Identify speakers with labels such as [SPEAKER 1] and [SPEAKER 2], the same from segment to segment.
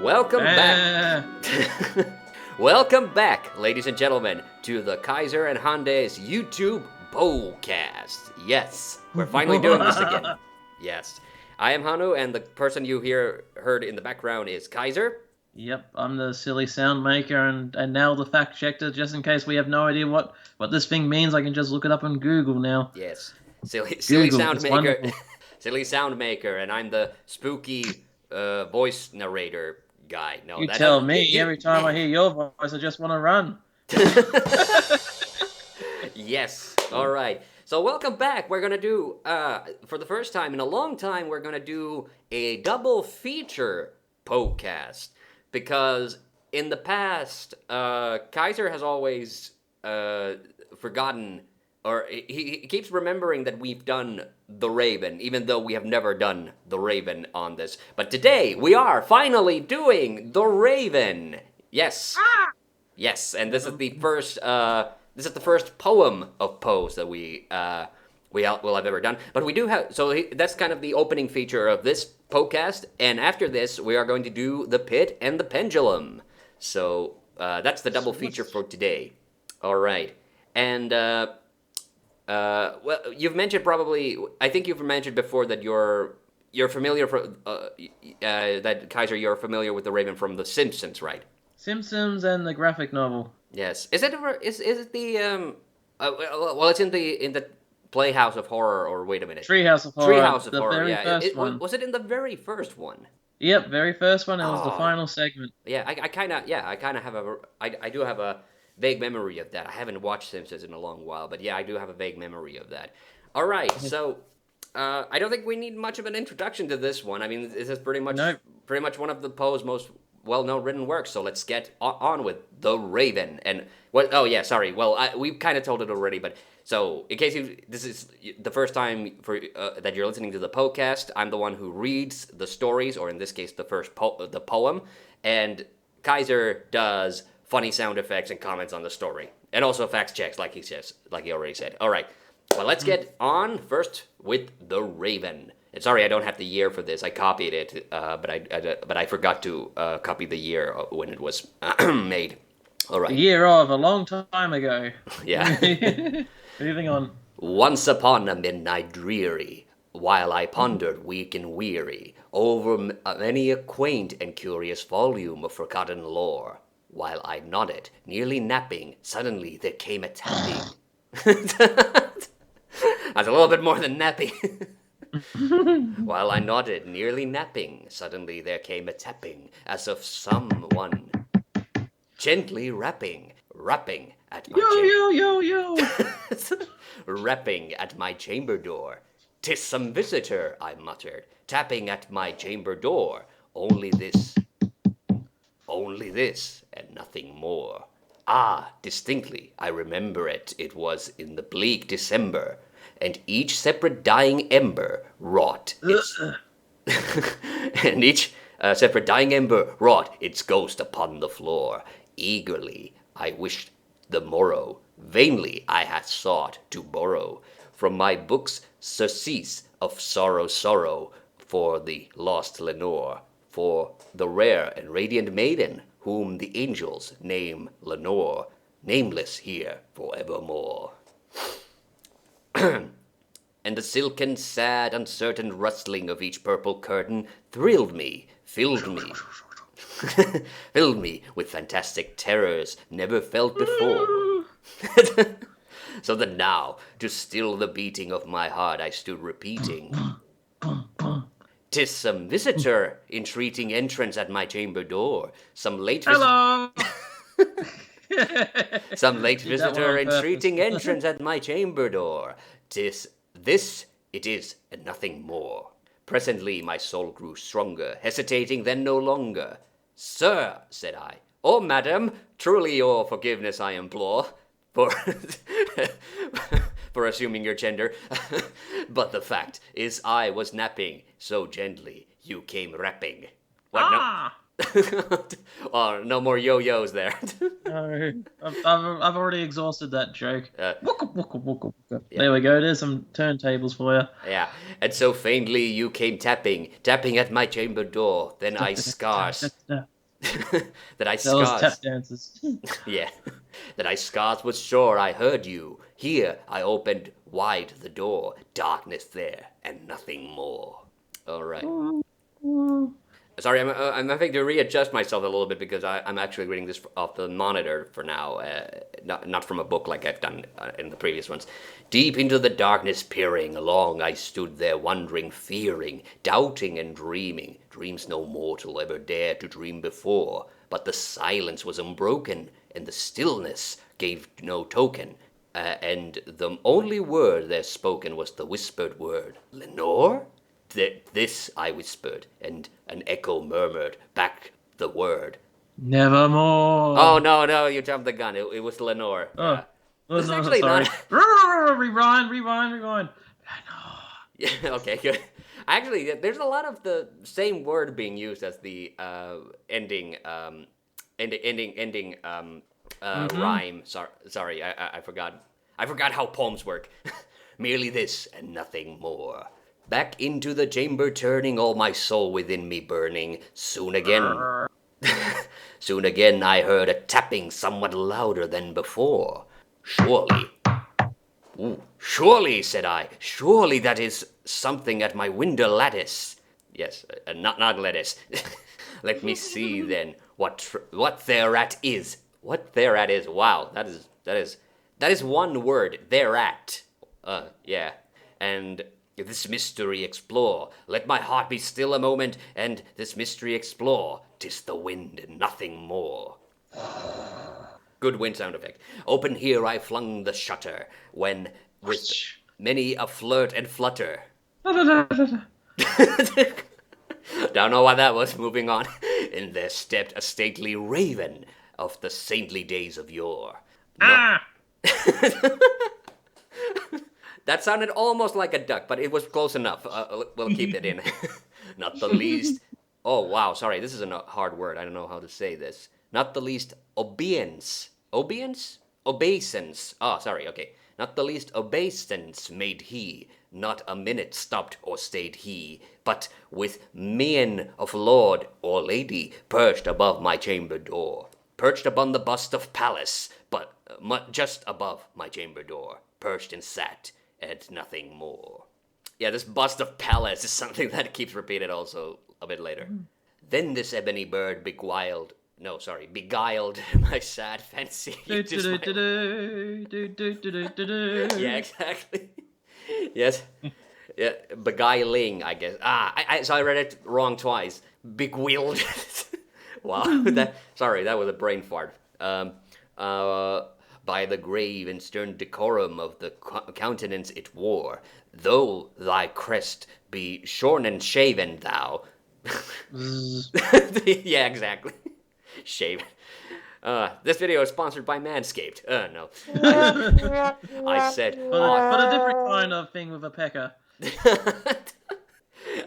[SPEAKER 1] Welcome back. Welcome back, ladies and gentlemen, to the Kaiser and Hande's YouTube Poecast. Yes, we're finally doing this again. Yes. I am Hannu, and the person you heard in the background is Kaiser.
[SPEAKER 2] Yep, I'm the silly sound maker and now the fact checker, just in case we have no idea what this thing means. I can just look it up on Google now.
[SPEAKER 1] Yes, silly sound maker.
[SPEAKER 2] Wonderful.
[SPEAKER 1] Silly sound maker, and I'm the spooky voice narrator guy. No,
[SPEAKER 2] you tell me. Every time I hear your voice, I just want to run.
[SPEAKER 1] Yes. All right. So welcome back. We're gonna do for the first time in a long time. We're gonna do a double feature podcast because in the past, Kaiser has always forgotten, or he keeps remembering that we've done The Raven, even though we have never done The Raven on this. But today we are finally doing The Raven. Yes. Yes, and this is the first. This is the first poem of Poe's that we will have ever done. But we do have, so that's kind of the opening feature of this podcast. And after this, we are going to do The Pit and the Pendulum. So that's the double feature for today. All right. And, well, you've mentioned probably, I think you've mentioned before that you're familiar, that Kaiser, you're familiar with The Raven from The Simpsons, right?
[SPEAKER 2] Simpsons and the graphic novel.
[SPEAKER 1] Yes. Is it the well, it's in the Playhouse of Horror, or wait a minute.
[SPEAKER 2] Treehouse of Horror.
[SPEAKER 1] Treehouse of
[SPEAKER 2] the
[SPEAKER 1] Horror.
[SPEAKER 2] Very
[SPEAKER 1] Yeah.
[SPEAKER 2] first one.
[SPEAKER 1] Was it in the very first one?
[SPEAKER 2] Yep, very first one. It was the final segment.
[SPEAKER 1] Yeah, I kind of have I do have a vague memory of that. I haven't watched Simpsons in a long while, but yeah, I do have a vague memory of that. All right, so I don't think we need much of an introduction to this one. I mean, this is pretty much one of the Poe's most well-known written works. So let's get on with The Raven. And we've kind of told it already, but so in case this is the first time that you're listening to the podcast, I'm the one who reads the stories, or in this case, the poem, and Kaiser does funny sound effects and comments on the story, and also fact checks, like he already said. All right, well, let's get on first with The Raven. And sorry, I don't have the year for this. I copied it, but I forgot to copy the year when it was made. All right.
[SPEAKER 2] The year of a long time ago.
[SPEAKER 1] Yeah.
[SPEAKER 2] Moving on.
[SPEAKER 1] Once upon a midnight dreary, while I pondered weak and weary over many a quaint and curious volume of forgotten lore, while I nodded, nearly napping, suddenly there came a tapping. That's a little bit more than napping. While I nodded, nearly napping, suddenly there came a tapping, as of someone gently rapping at my rapping at my chamber door. "'Tis some visitor," I muttered, "tapping at my chamber door. Only this, and nothing more." Ah, distinctly, I remember it. It was in the bleak December, and each separate dying ember wrought its its ghost upon the floor. Eagerly I wished the morrow, vainly I had sought to borrow from my books surcease of sorrow, for the lost Lenore, for the rare and radiant maiden, whom the angels name Lenore, nameless here forevermore. And the silken, sad, uncertain rustling of each purple curtain thrilled me, filled me with fantastic terrors never felt before. So that now, to still the beating of my heart, I stood repeating, "'Tis some visitor entreating entrance at my chamber door. Some late
[SPEAKER 2] Hello.
[SPEAKER 1] Some late visitor entreating entrance at my chamber door. 'Tis this it is, and nothing more." Presently my soul grew stronger, hesitating then no longer. "Sir," said I, "or madam, truly your forgiveness I implore, for for assuming your gender. But the fact is I was napping, so gently you came rapping." What, no? Oh, no more yo-yos there.
[SPEAKER 2] No, I've already exhausted that joke. There we go. There's some turntables for you.
[SPEAKER 1] Yeah, and so faintly you came tapping at my chamber door. Then I scarce that I
[SPEAKER 2] Those tap
[SPEAKER 1] scarce,
[SPEAKER 2] dances.
[SPEAKER 1] yeah, that I scarce was sure I heard you. Here I opened wide the door, darkness there, and nothing more. All right. Sorry, I'm having to readjust myself a little bit because I'm actually reading this off the monitor for now, not from a book like I've done in the previous ones. Deep into the darkness peering, long I stood there wondering, fearing, doubting and dreaming, dreams no mortal ever dared to dream before. But the silence was unbroken, and the stillness gave no token, and the only word there spoken was the whispered word, Lenore? This I whispered, and an echo murmured back the word. Oh,
[SPEAKER 2] Nevermore.
[SPEAKER 1] no, you jumped the gun. It was Lenore.
[SPEAKER 2] Oh,
[SPEAKER 1] Yeah.
[SPEAKER 2] oh
[SPEAKER 1] This is
[SPEAKER 2] no,
[SPEAKER 1] actually
[SPEAKER 2] sorry.
[SPEAKER 1] not.
[SPEAKER 2] Rewind.
[SPEAKER 1] Yeah, okay, good. Actually, there's a lot of the same word being used as the ending
[SPEAKER 2] Mm-hmm.
[SPEAKER 1] rhyme. Sorry, I forgot. I forgot how poems work. Merely this and nothing more. Back into the chamber turning, all my soul within me burning. Soon again I heard a tapping somewhat louder than before. Surely, surely, said I, surely that is something at my window lattice. Yes, not lettuce. Let me see then what thereat is. What thereat is. Wow, that is one word. Thereat. Yeah. And this mystery explore. Let my heart be still a moment, and this mystery explore. 'Tis the wind and nothing more. Good wind sound effect. Open here I flung the shutter, when with many a flirt and flutter. Don't know what that was. Moving on. In there stepped a stately raven of the saintly days of yore. No.
[SPEAKER 2] Ah!
[SPEAKER 1] That sounded almost like a duck, but it was close enough. We'll keep it in. Not the least. Oh, wow. Sorry, this is a hard word. I don't know how to say this. Not the least obeisance. Obeisance? Obeisance. Oh, sorry. Okay. Not the least obeisance made he. Not a minute stopped or stayed he. But with mien of lord or lady perched above my chamber door. Perched upon the bust of Pallas, but just above my chamber door. Perched and sat, and nothing more. Yeah, this bust of Pallas is something that keeps repeated also a bit later. Then this ebony bird beguiled my sad fancy. Yeah, exactly. Yes. Yeah, beguiling, I guess. So I read it wrong twice. Beguiled. Wow. That was a brain fart. Uh, by the grave and stern decorum of the countenance it wore, though thy crest be shorn and shaven, thou. Yeah, exactly. Shaven. This video is sponsored by Manscaped. No. I said,
[SPEAKER 2] but a different kind of thing with a pecker.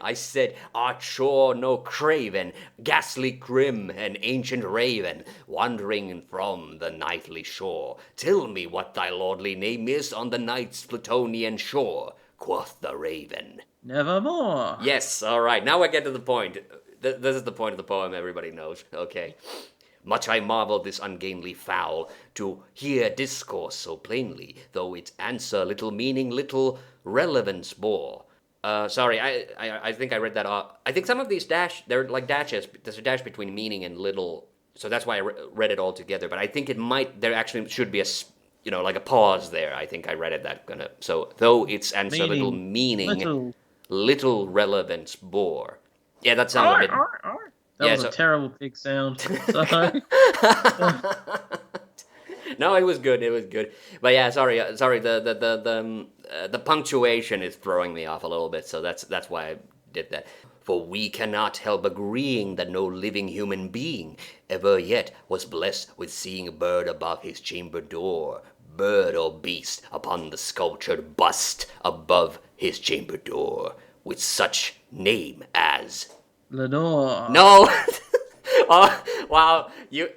[SPEAKER 1] I said, art sure no craven, ghastly grim, and ancient raven, wandering from the nightly shore. Tell me what thy lordly name is on the night's Plutonian shore, quoth the raven.
[SPEAKER 2] Nevermore.
[SPEAKER 1] Yes, all right. Now I get to the point. This is the point of the poem everybody knows. Okay. Much I marvel this ungainly fowl to hear discourse so plainly, though its answer little meaning, little relevance bore. Sorry, I think I read that off. I think some of these they're like dashes. There's a dash between meaning and little, so that's why I read it all together. But I think there actually should be like a pause there. I think I read it so though its answer little meaning, little relevance bore. Yeah, that sounds a bit.
[SPEAKER 2] That was a terrible pig sound. Sorry.
[SPEAKER 1] No, it was good. It was good. But yeah, sorry. The punctuation is throwing me off a little bit, so that's why I did that. For we cannot help agreeing that no living human being ever yet was blessed with seeing a bird above his chamber door, bird or beast upon the sculptured bust above his chamber door, with such name as
[SPEAKER 2] Lenore.
[SPEAKER 1] No. Oh, wow. You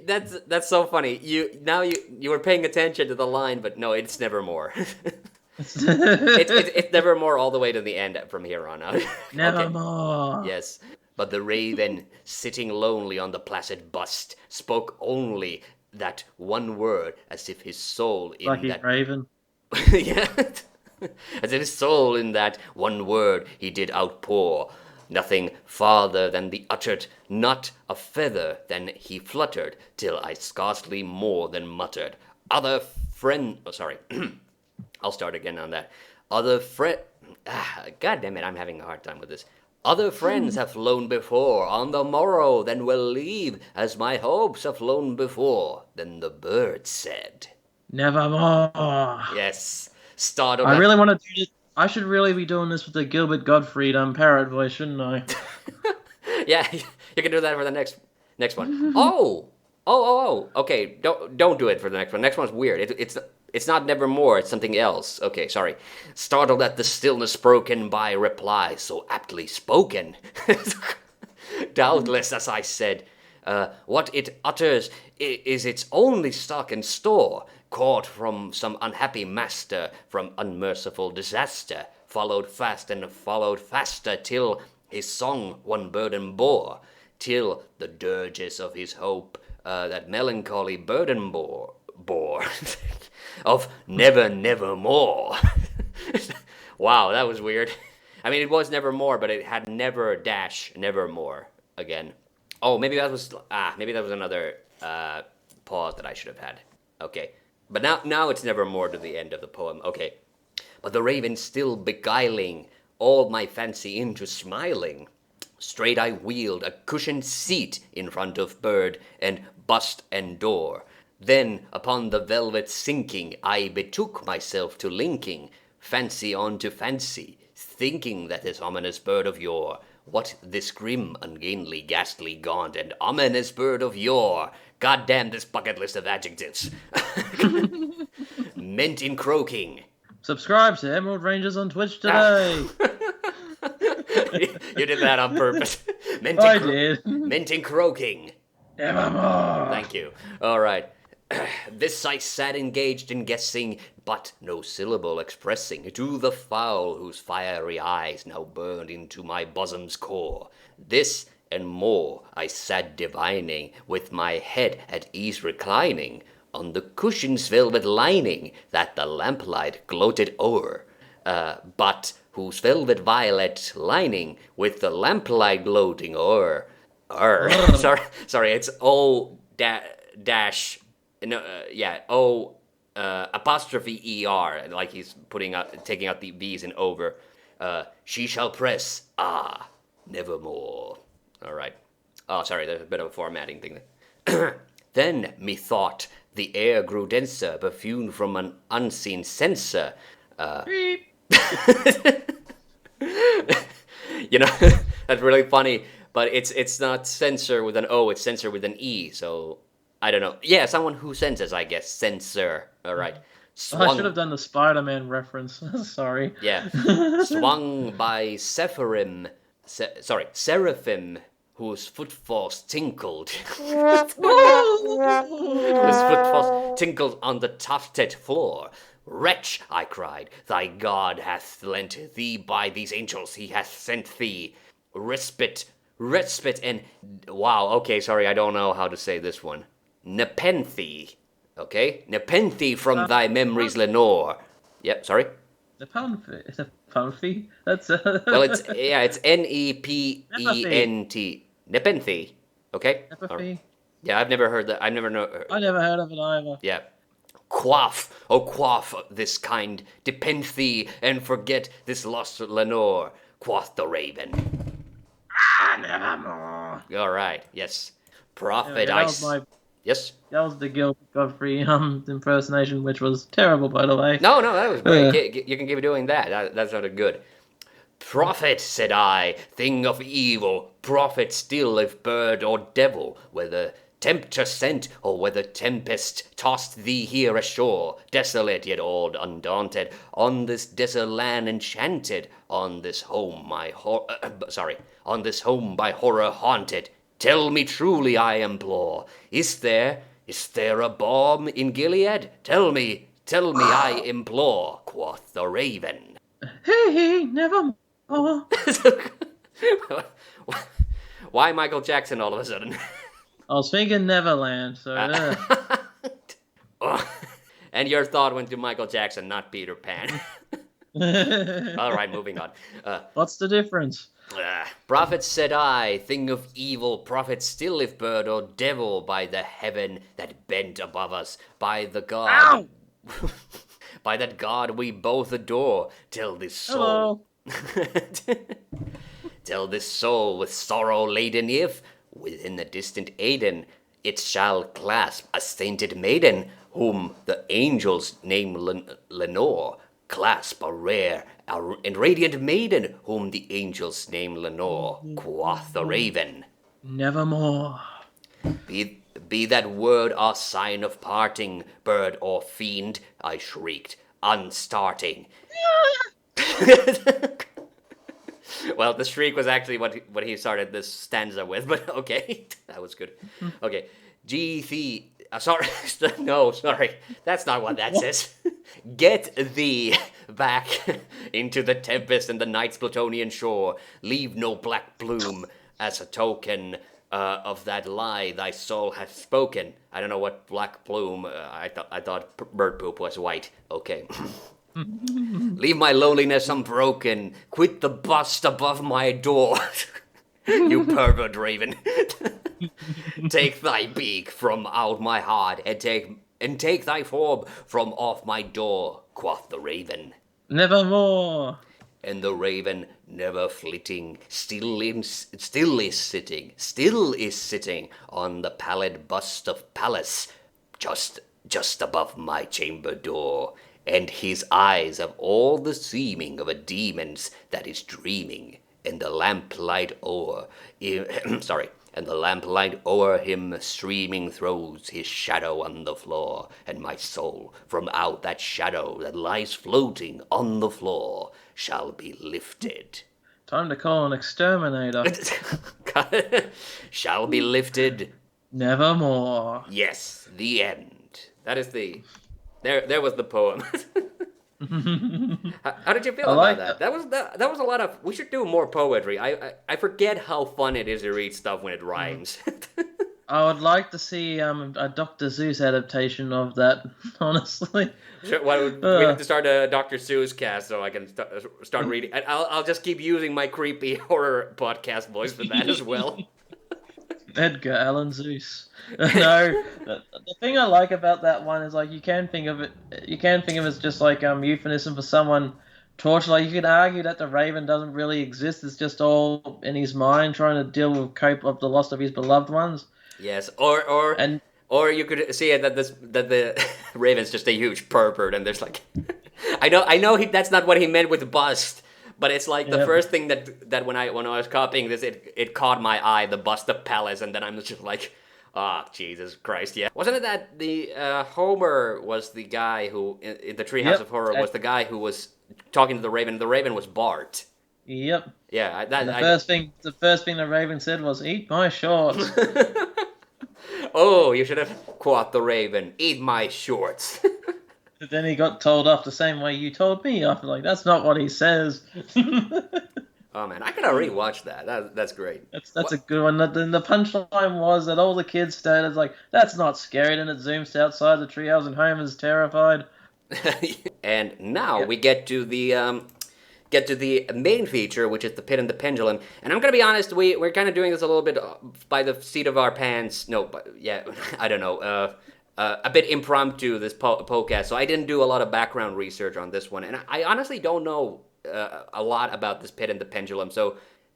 [SPEAKER 1] that's so funny. You were paying attention to the line, but no, it's nevermore. It's nevermore all the way to the end from here on out.
[SPEAKER 2] Nevermore.
[SPEAKER 1] Okay. Yes. But the raven, sitting lonely on the placid bust, spoke only that one word, as if his soul in
[SPEAKER 2] Lucky
[SPEAKER 1] that
[SPEAKER 2] Raven.
[SPEAKER 1] yeah, as if his soul in that one word he did outpour. Nothing farther than the uttered, not a feather than he fluttered, till I scarcely more than muttered. Other friend, oh sorry, I'll start again on that. Other friend, God damn it, I'm having a hard time with this. Other friends have flown before, on the morrow then will leave, as my hopes have flown before. Then the bird said,
[SPEAKER 2] Nevermore.
[SPEAKER 1] yes, startled
[SPEAKER 2] I
[SPEAKER 1] at
[SPEAKER 2] really want to do this. I should really be doing this with the Gilbert Gottfried parrot voice, shouldn't I?
[SPEAKER 1] yeah, you can do that for the next one. Oh. Okay, don't do it for the next one. Next one's weird. It's not nevermore. It's something else. Okay, sorry. Startled at the stillness broken by reply so aptly spoken. Doubtless, as I said, what it utters is its only stock and store, caught from some unhappy master, from unmerciful disaster, followed fast and followed faster, till his song one burden bore, till the dirges of his hope that melancholy burden bore of never more. Wow, that was weird. I mean, it was nevermore, but it had never dash nevermore again. Oh, maybe that was another pause that I should have had. Okay, but now it's nevermore to the end of the poem. Okay, but the raven still beguiling all my fancy into smiling. Straight I wheeled a cushioned seat in front of bird and bust and door. Then upon the velvet sinking, I betook myself to linking fancy on to fancy, thinking that this ominous bird of yore, what this grim, ungainly, ghastly, gaunt, and ominous bird of yore, God damn this bucket list of adjectives, meant in croaking.
[SPEAKER 2] Subscribe to Emerald Rangers on Twitch today.
[SPEAKER 1] You did that on purpose.
[SPEAKER 2] I did.
[SPEAKER 1] Meant in croaking.
[SPEAKER 2] Nevermore.
[SPEAKER 1] Thank you. All right. This I sat engaged in guessing, but no syllable expressing to the fowl whose fiery eyes now burned into my bosom's core. This and more I sat divining, with my head at ease reclining on the cushion's velvet lining that the lamplight gloated o'er, but whose velvet violet lining with the lamplight gloating o'er. Sorry, it's O dash. No, apostrophe er, like he's taking out the v's and over. She shall press nevermore. All right. Oh, sorry, there's a bit of a formatting thing there. Then methought the air grew denser, perfumed from an unseen censer.
[SPEAKER 2] Beep.
[SPEAKER 1] You know, that's really funny, but it's not censor with an O, it's censor with an E, so I don't know. Yeah, someone who senses, I guess. Censor. All right.
[SPEAKER 2] I should have done the Spider-Man reference. Sorry.
[SPEAKER 1] Yeah. Swung by Seraphim, whose footfalls tinkled. Whose footfalls tinkled on the tufted floor. Wretch, I cried, thy God hath lent thee by these angels he hath sent thee. Respite, and... Wow, okay, sorry, I don't know how to say this one. Nepenthe, okay? Nepenthe from thy memories, Lenore. Yep, sorry?
[SPEAKER 2] Nepenthe? That's...
[SPEAKER 1] Well, it's Nepent. Nepenthe, okay?
[SPEAKER 2] Nepenthe?
[SPEAKER 1] Yeah, I've never heard that.
[SPEAKER 2] I never heard of it either.
[SPEAKER 1] Yeah. Quaff this kind, depend thee, and forget this lost Lenore, quoth the raven.
[SPEAKER 2] Nevermore.
[SPEAKER 1] All right, yes. Prophet, Yes?
[SPEAKER 2] That was the Gilbert Godfrey impersonation, which was terrible, by the way.
[SPEAKER 1] No, that was great. You can keep doing that. That sounded good. Prophet, said I, thing of evil, prophet still if bird or devil, whether tempter sent or whether tempest tossed thee here ashore, desolate yet all undaunted, on this desert land enchanted, on this home by horror haunted. Tell me truly, I implore, is there a balm in Gilead? Tell me, I implore, quoth the raven.
[SPEAKER 2] Hey, nevermore.
[SPEAKER 1] Why Michael Jackson all of a sudden?
[SPEAKER 2] I was thinking Neverland, so
[SPEAKER 1] Oh. And your thought went to Michael Jackson, not Peter Pan. All right, moving on.
[SPEAKER 2] What's the difference?
[SPEAKER 1] Prophet said I, thing of evil, prophet still if bird or devil, by the heaven that bent above us, by the God, by that God we both adore, till this soul, till this soul with sorrow laden, if within the distant Aden it shall clasp a sainted maiden, whom the angels name Lenore, clasp a rare and radiant maiden, whom the angels name Lenore, quoth the raven.
[SPEAKER 2] Nevermore.
[SPEAKER 1] Be that word our sign of parting, bird or fiend, I shrieked, unstarting. Well, the shriek was actually what he started this stanza with, but okay, that was good. Okay, sorry, no, sorry, that's not what that says. Get thee back into the tempest and the night's Plutonian shore. Leave no black plume as a token of that lie thy soul hath spoken. I don't know what black plume. I thought bird poop was white. Okay. Leave my loneliness unbroken. Quit the bust above my door. You pervert raven. Take thy beak from out my heart, and take thy form from off my door, quoth the raven.
[SPEAKER 2] Nevermore.
[SPEAKER 1] And the raven, never flitting, still is sitting on the pallid bust of Pallas, just above my chamber door. And his eyes have all the seeming of a demon's that is dreaming, and the lamplight o'er him streaming throws his shadow on the floor, and my soul from out that shadow that lies floating on the floor shall be lifted.
[SPEAKER 2] Time to call an exterminator.
[SPEAKER 1] Shall be lifted.
[SPEAKER 2] Nevermore.
[SPEAKER 1] Yes, the end. That is the... There was the poem. How did you feel about that? That was a lot of... We should do more poetry. I forget how fun it is to read stuff when it rhymes.
[SPEAKER 2] I would like to see a Dr. Seuss adaptation of that, honestly.
[SPEAKER 1] Sure, we have to start a Dr. Seuss cast so I can start reading. And I'll just keep using my creepy horror podcast voice for that as well.
[SPEAKER 2] Edgar Allan Zeus. No, the thing I like about that one is like you can think of it as just like euphemism for someone tortured. Like you could argue that the Raven doesn't really exist; it's just all in his mind trying to deal with cope of the loss of his beloved ones.
[SPEAKER 1] Yes, or you could see it that the Raven's just a huge pervert, and there's like, I know that's not what he meant with bust. But it's like the first thing that when I was copying this, it caught my eye, the bust of Pallas, and then I'm just like, Jesus Christ, yeah. Wasn't it that the Homer was the guy who, in the Treehouse of Horror, was the guy who was talking to the Raven? The Raven was Bart.
[SPEAKER 2] Yep.
[SPEAKER 1] Yeah.
[SPEAKER 2] The first thing the Raven said was, "Eat my shorts."
[SPEAKER 1] Oh, you should have quote the Raven, "Eat my shorts."
[SPEAKER 2] But then he got told off the same way you told me off. Like, that's not what he says.
[SPEAKER 1] Oh, man, I gotta rewatch that. That's great.
[SPEAKER 2] That's a good one. The punchline was that all the kids stated, like, that's not scary. And it zooms to outside the treehouse and Homer's terrified.
[SPEAKER 1] And now we get to the main feature, which is the Pit and the Pendulum. And I'm gonna be honest, we're kind of doing this a little bit by the seat of our pants. No, but yeah, I don't know. A bit impromptu, this podcast, so I didn't do a lot of background research on this one, and I honestly don't know a lot about this Pit and the Pendulum,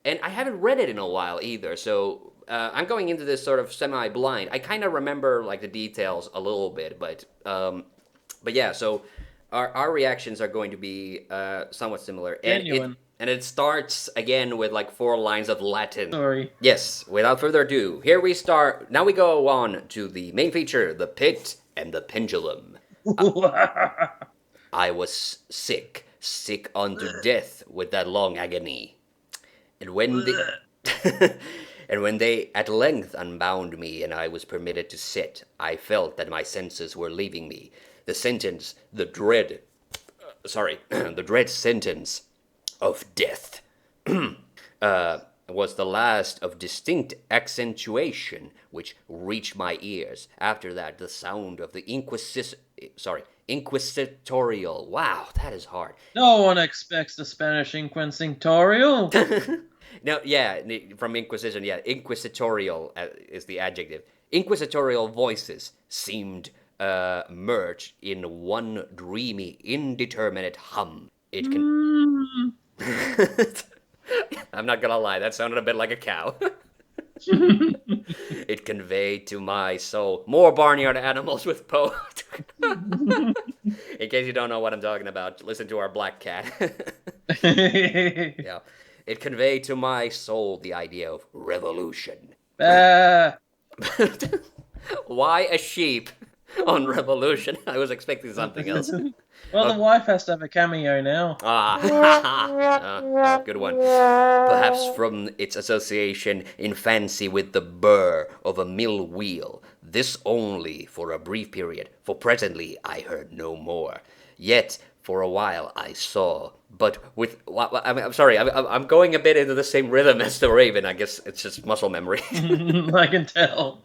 [SPEAKER 1] and I haven't read it in a while either, so I'm going into this sort of semi-blind. I kind of remember, like, the details a little bit, but yeah, so our reactions are going to be somewhat similar, and it starts again with like 4 lines of Latin.
[SPEAKER 2] Sorry.
[SPEAKER 1] Yes, without further ado, here we start. Now we go on to the main feature, the Pit and the Pendulum. I was sick unto death with that long agony. And when they at length unbound me and I was permitted to sit, I felt that my senses were leaving me. The dread sentence of death. was the last of distinct accentuation which reached my ears. After that, the sound of the inquisitorial. Wow, that is hard.
[SPEAKER 2] No one expects the Spanish inquisitorial.
[SPEAKER 1] No, yeah, from Inquisition, yeah, inquisitorial is the adjective. Inquisitorial voices seemed merged in one dreamy, indeterminate hum. It can. I'm not gonna lie, that sounded a bit like a cow. It conveyed to my soul more barnyard animals with Poe. In case you don't know what I'm talking about, listen to our black cat. Yeah. It conveyed to my soul the idea of revolution.
[SPEAKER 2] Ah.
[SPEAKER 1] Why a sheep on revolution? I was expecting something else.
[SPEAKER 2] Well, the wife has to have a cameo now.
[SPEAKER 1] Good one. Perhaps from its association in fancy with the burr of a mill wheel. This only for a brief period, for presently I heard no more. Yet for a while I saw, but with I'm sorry, I'm going a bit into the same rhythm as the Raven. I guess it's just muscle memory.
[SPEAKER 2] I can tell.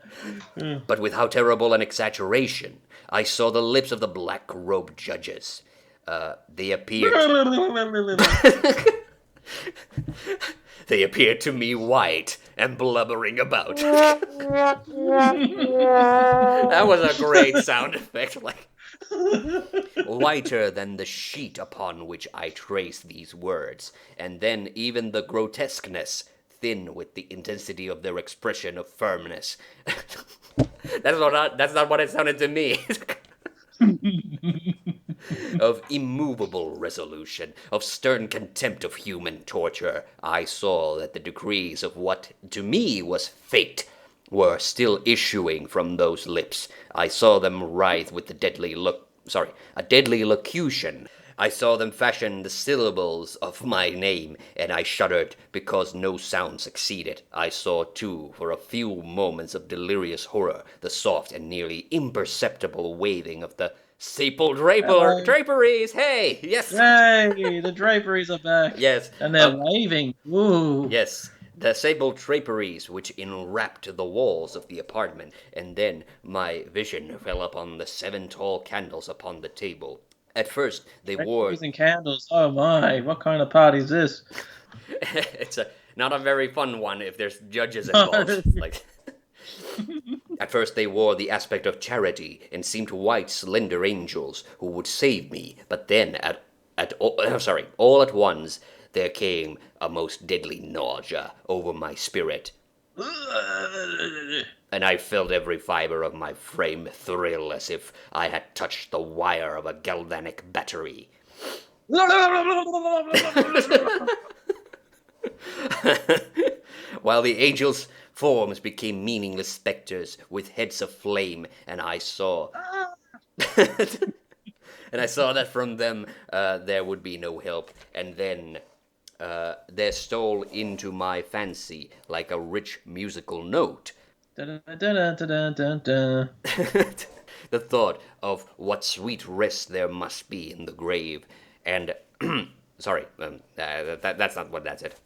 [SPEAKER 1] But with how terrible an exaggeration! I saw the lips of the black-robed judges. They appeared. They appeared to me white and blubbering about. That was a great sound effect, like whiter than the sheet upon which I traced these words, and then even the grotesqueness thin with the intensity of their expression of firmness. That's not what it sounded to me. Of immovable resolution, of stern contempt of human torture, I saw that the decrees of what to me was fate were still issuing from those lips. I saw them writhe with a deadly locution. I saw them fashion the syllables of my name, and I shuddered because no sound succeeded. I saw, too, for a few moments of delirious horror, the soft and nearly imperceptible waving of the sable draperies. Hey, yes.
[SPEAKER 2] Hey, the draperies are back.
[SPEAKER 1] Yes.
[SPEAKER 2] And they're waving. Ooh.
[SPEAKER 1] Yes, the sable draperies which enwrapped the walls of the apartment, and then my vision fell upon the 7 tall candles upon the table. At first, they wore.
[SPEAKER 2] Using candles. Oh my! What kind of party is this?
[SPEAKER 1] It's not a very fun one if there's judges involved. At first, they wore the aspect of charity and seemed white, slender angels who would save me. But then, all at once, there came a most deadly nausea over my spirit. And I felt every fiber of my frame thrill as if I had touched the wire of a galvanic battery. While the angels' forms became meaningless specters with heads of flame, and I saw that from them there would be no help, and then there stole into my fancy like a rich musical note the thought of what sweet rest there must be in the grave, and that's not what that's it.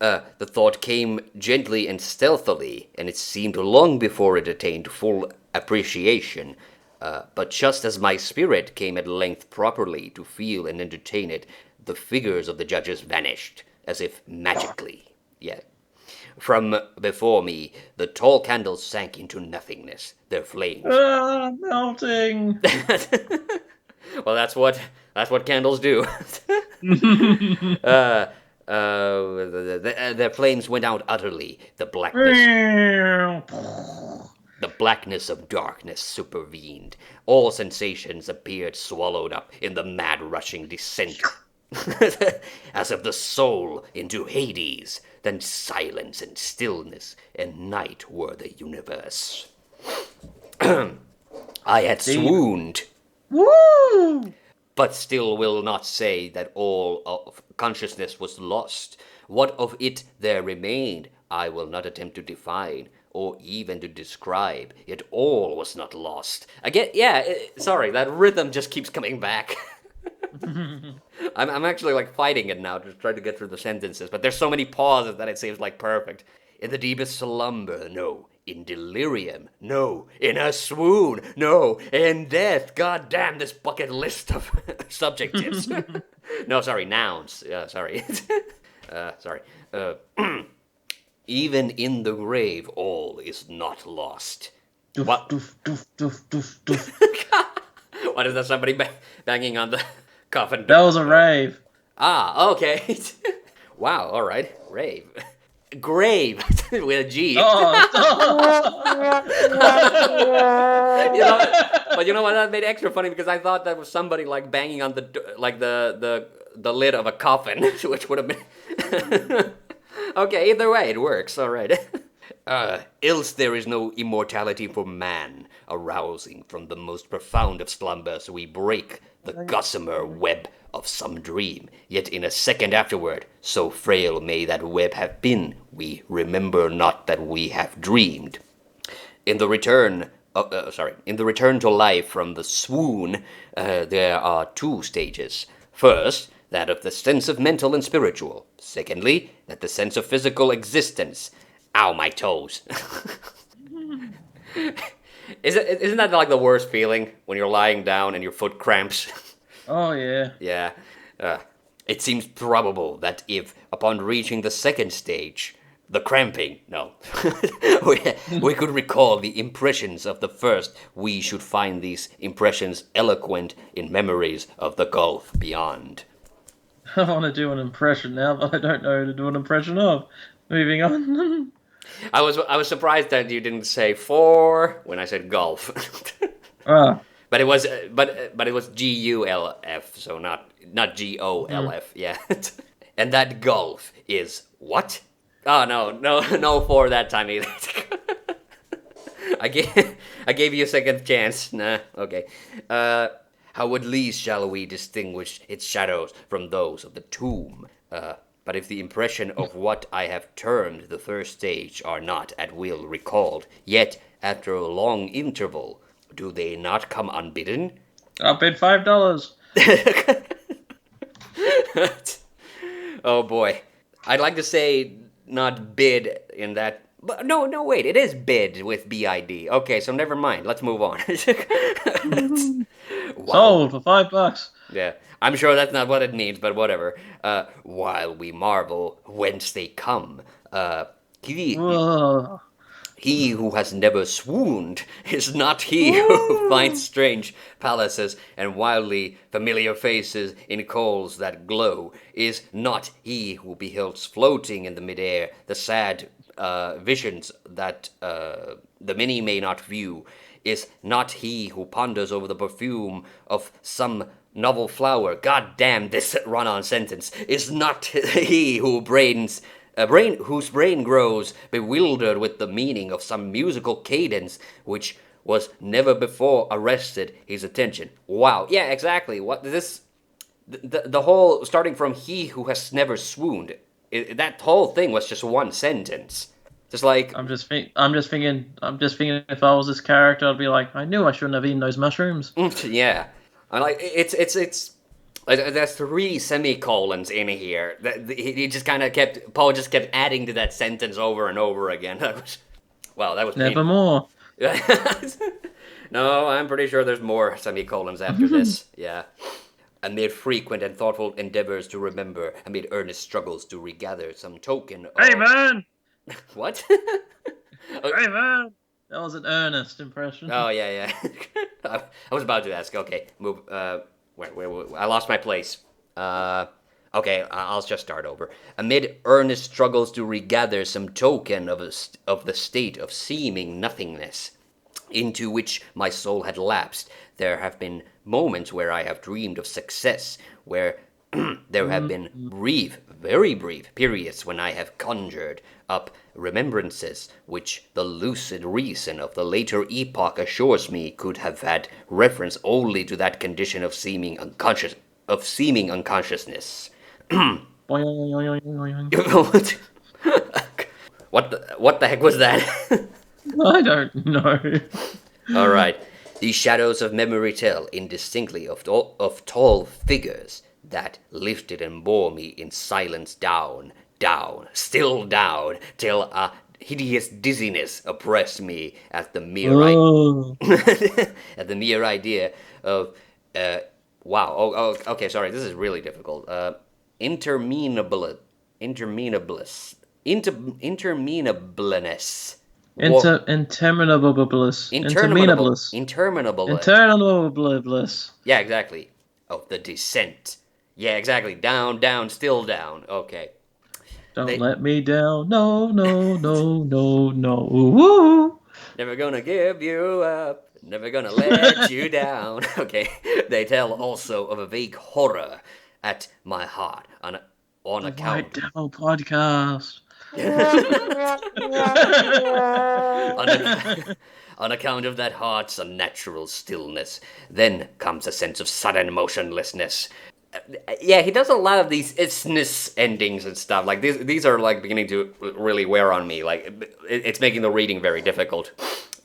[SPEAKER 1] The thought came gently and stealthily, and it seemed long before it attained full appreciation. But just as my spirit came at length properly to feel and entertain it, the figures of the judges vanished, as if magically. Yeah. From before me, the tall candles sank into nothingness, their flames.
[SPEAKER 2] Melting!
[SPEAKER 1] Well, that's what candles do. Their flames went out utterly. The blackness of darkness supervened. All sensations appeared swallowed up in the mad rushing descent, as of the soul into Hades. Then silence and stillness and night were the universe. I had swooned.
[SPEAKER 2] Woo!
[SPEAKER 1] But still will not say that all of consciousness was lost. What of it there remained, I will not attempt to define, or even to describe. Yet all was not lost. Again, sorry, that rhythm just keeps coming back. I'm actually like fighting it now to try to get through the sentences, but there's so many pauses that it seems like perfect. In the deepest slumber, no. In delirium, no. In a swoon, no. In death, god damn this bucket list of subjectives. No, sorry, nouns. Sorry. Sorry. Even in the grave, all is not lost.
[SPEAKER 2] Doof,
[SPEAKER 1] What?
[SPEAKER 2] doof, doof, doof, doof, doof.
[SPEAKER 1] What is that? Somebody banging on the coffin door?
[SPEAKER 2] That was a rave.
[SPEAKER 1] Ah, okay. Wow, all right. Rave. Grave with a G.
[SPEAKER 2] Oh,
[SPEAKER 1] But you know what? That made it extra funny because I thought that was somebody like banging on the lid of a coffin, which would have been. Okay, either way, it works. All right. Else there is no immortality for man. Arousing from the most profound of slumbers, we break the gossamer web of some dream. Yet in a second afterward, so frail may that web have been, we remember not that we have dreamed. In the return to life from the swoon, there are two stages. First, that of the sense of mental and spiritual. Secondly, that the sense of physical existence. Ow, my toes. Isn't that like the worst feeling when you're lying down and your foot cramps?
[SPEAKER 2] oh yeah.
[SPEAKER 1] Yeah. It seems probable that if, upon reaching the second stage, the cramping, no, we could recall the impressions of the first, we should find these impressions eloquent in memories of the gulf beyond.
[SPEAKER 2] I want to do an impression now, but I don't know who to do an impression of. Moving on.
[SPEAKER 1] I was surprised that you didn't say for when I said golf.
[SPEAKER 2] Ah.
[SPEAKER 1] But it was GULF, so not GOLF. Yeah. And that golf is what? Oh no for that time either. I gave you a second chance. Nah, okay. How at least shall we distinguish its shadows from those of the tomb? But if the impression of what I have termed the first stage are not at will recalled, yet after a long interval, do they not come unbidden?
[SPEAKER 2] I'll bid $5.
[SPEAKER 1] Oh boy. I'd like to say not bid in that. But no, wait, it is bid with BID. Okay, so never mind. Let's move on. Wow.
[SPEAKER 2] Sold for $5.
[SPEAKER 1] Yeah, I'm sure that's not what it means, but whatever. While we marvel whence they come, he who has never swooned is not he who finds strange palaces and wildly familiar faces in coals that glow, is not he who beholds floating in the midair the sad visions that the many may not view, is not he who ponders over the perfume of some novel flower. God damn this run-on sentence. Is not he who whose brain grows bewildered with the meaning of some musical cadence which was never before arrested his attention. Wow. Yeah, exactly. What this the whole starting from he who has never swooned. That whole thing was just one sentence. Just like
[SPEAKER 2] I'm just thinking if I was this character, I'd be like, I knew I shouldn't have eaten those mushrooms.
[SPEAKER 1] Yeah, I like it's there's 3 semicolons in here. He just kind of Poe just kept adding to that sentence over and over again. That was
[SPEAKER 2] Nevermore.
[SPEAKER 1] No, I'm pretty sure there's more semicolons after this. Yeah. Amid frequent and thoughtful endeavors to remember, amid earnest struggles to regather some token of...
[SPEAKER 2] Hey man!
[SPEAKER 1] What?
[SPEAKER 2] Hey man! That was an earnest impression.
[SPEAKER 1] Oh, yeah. I was about to ask. Okay, move. Wait, I lost my place. Okay, I'll just start over. Amid earnest struggles to regather some token of the state of seeming nothingness into which my soul had lapsed, there have been moments where I have dreamed of success, where there have been very brief periods when I have conjured up remembrances which the lucid reason of the later epoch assures me could have had reference only to that condition of seeming unconsciousness. What the heck was that?
[SPEAKER 2] I don't know.
[SPEAKER 1] All right. These shadows of memory tell indistinctly of tall figures, that lifted and bore me in silence down, down, still down, till a hideous dizziness oppressed me at the mere
[SPEAKER 2] Oh.
[SPEAKER 1] at the mere idea of wow. Okay. Sorry, this is really difficult. Interminable, interminableness.
[SPEAKER 2] Interminableness.
[SPEAKER 1] Interminable,
[SPEAKER 2] Interminableness.
[SPEAKER 1] interminable.
[SPEAKER 2] Interminableness.
[SPEAKER 1] Yeah, exactly. Of the descent. Yeah, exactly. Down, down, still down. Okay.
[SPEAKER 2] Don't
[SPEAKER 1] They
[SPEAKER 2] let me down. No, no, no, no, no. Woo!
[SPEAKER 1] never gonna give you up. Never gonna let you down. Okay. They tell also of a vague horror at my heart on
[SPEAKER 2] The White
[SPEAKER 1] account
[SPEAKER 2] Devil podcast.
[SPEAKER 1] on, ac- on account of that heart's unnatural stillness. Then comes a sense of sudden motionlessness. Yeah, he does a lot of these isness endings and stuff. Like these are like beginning to really wear on me. Like it's making the reading very difficult.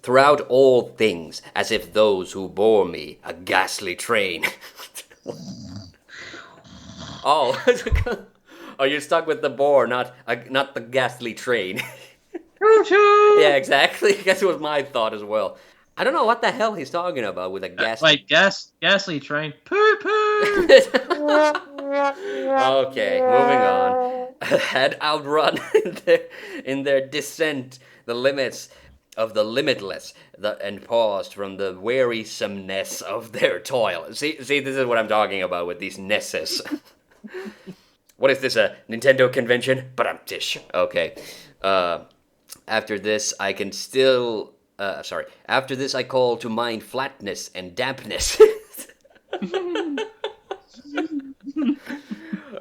[SPEAKER 1] Throughout all things, as if those who bore me a ghastly train. Oh, oh, you're stuck with the bore, not the ghastly train. Yeah, exactly. That was my thought as well. I don't know what the hell he's talking about with a ghastly.
[SPEAKER 2] Wait, ghastly train. Poo poo.
[SPEAKER 1] Okay, moving on. Had outrun in their descent the limits of the limitless, and paused from the wearisomeness of their toil. See, this is what I'm talking about with these nesses. What is this, a Nintendo convention? But I'm tish. Okay. After this, I can still. Sorry. After this, I call to mind flatness and dampness.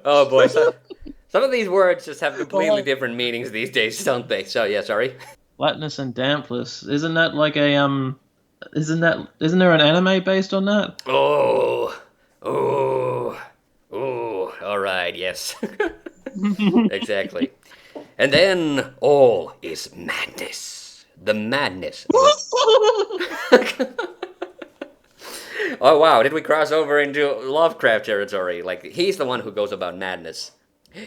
[SPEAKER 1] Oh boy, some of these words just have completely different meanings these days, don't they? So yeah, sorry.
[SPEAKER 2] Flatness and dampness. Isn't that like a Isn't there an anime based on that?
[SPEAKER 1] Oh, oh, oh. All right, yes, exactly. And then all is madness. The madness. Oh wow, did we cross over into Lovecraft territory? Like he's the one who goes about madness.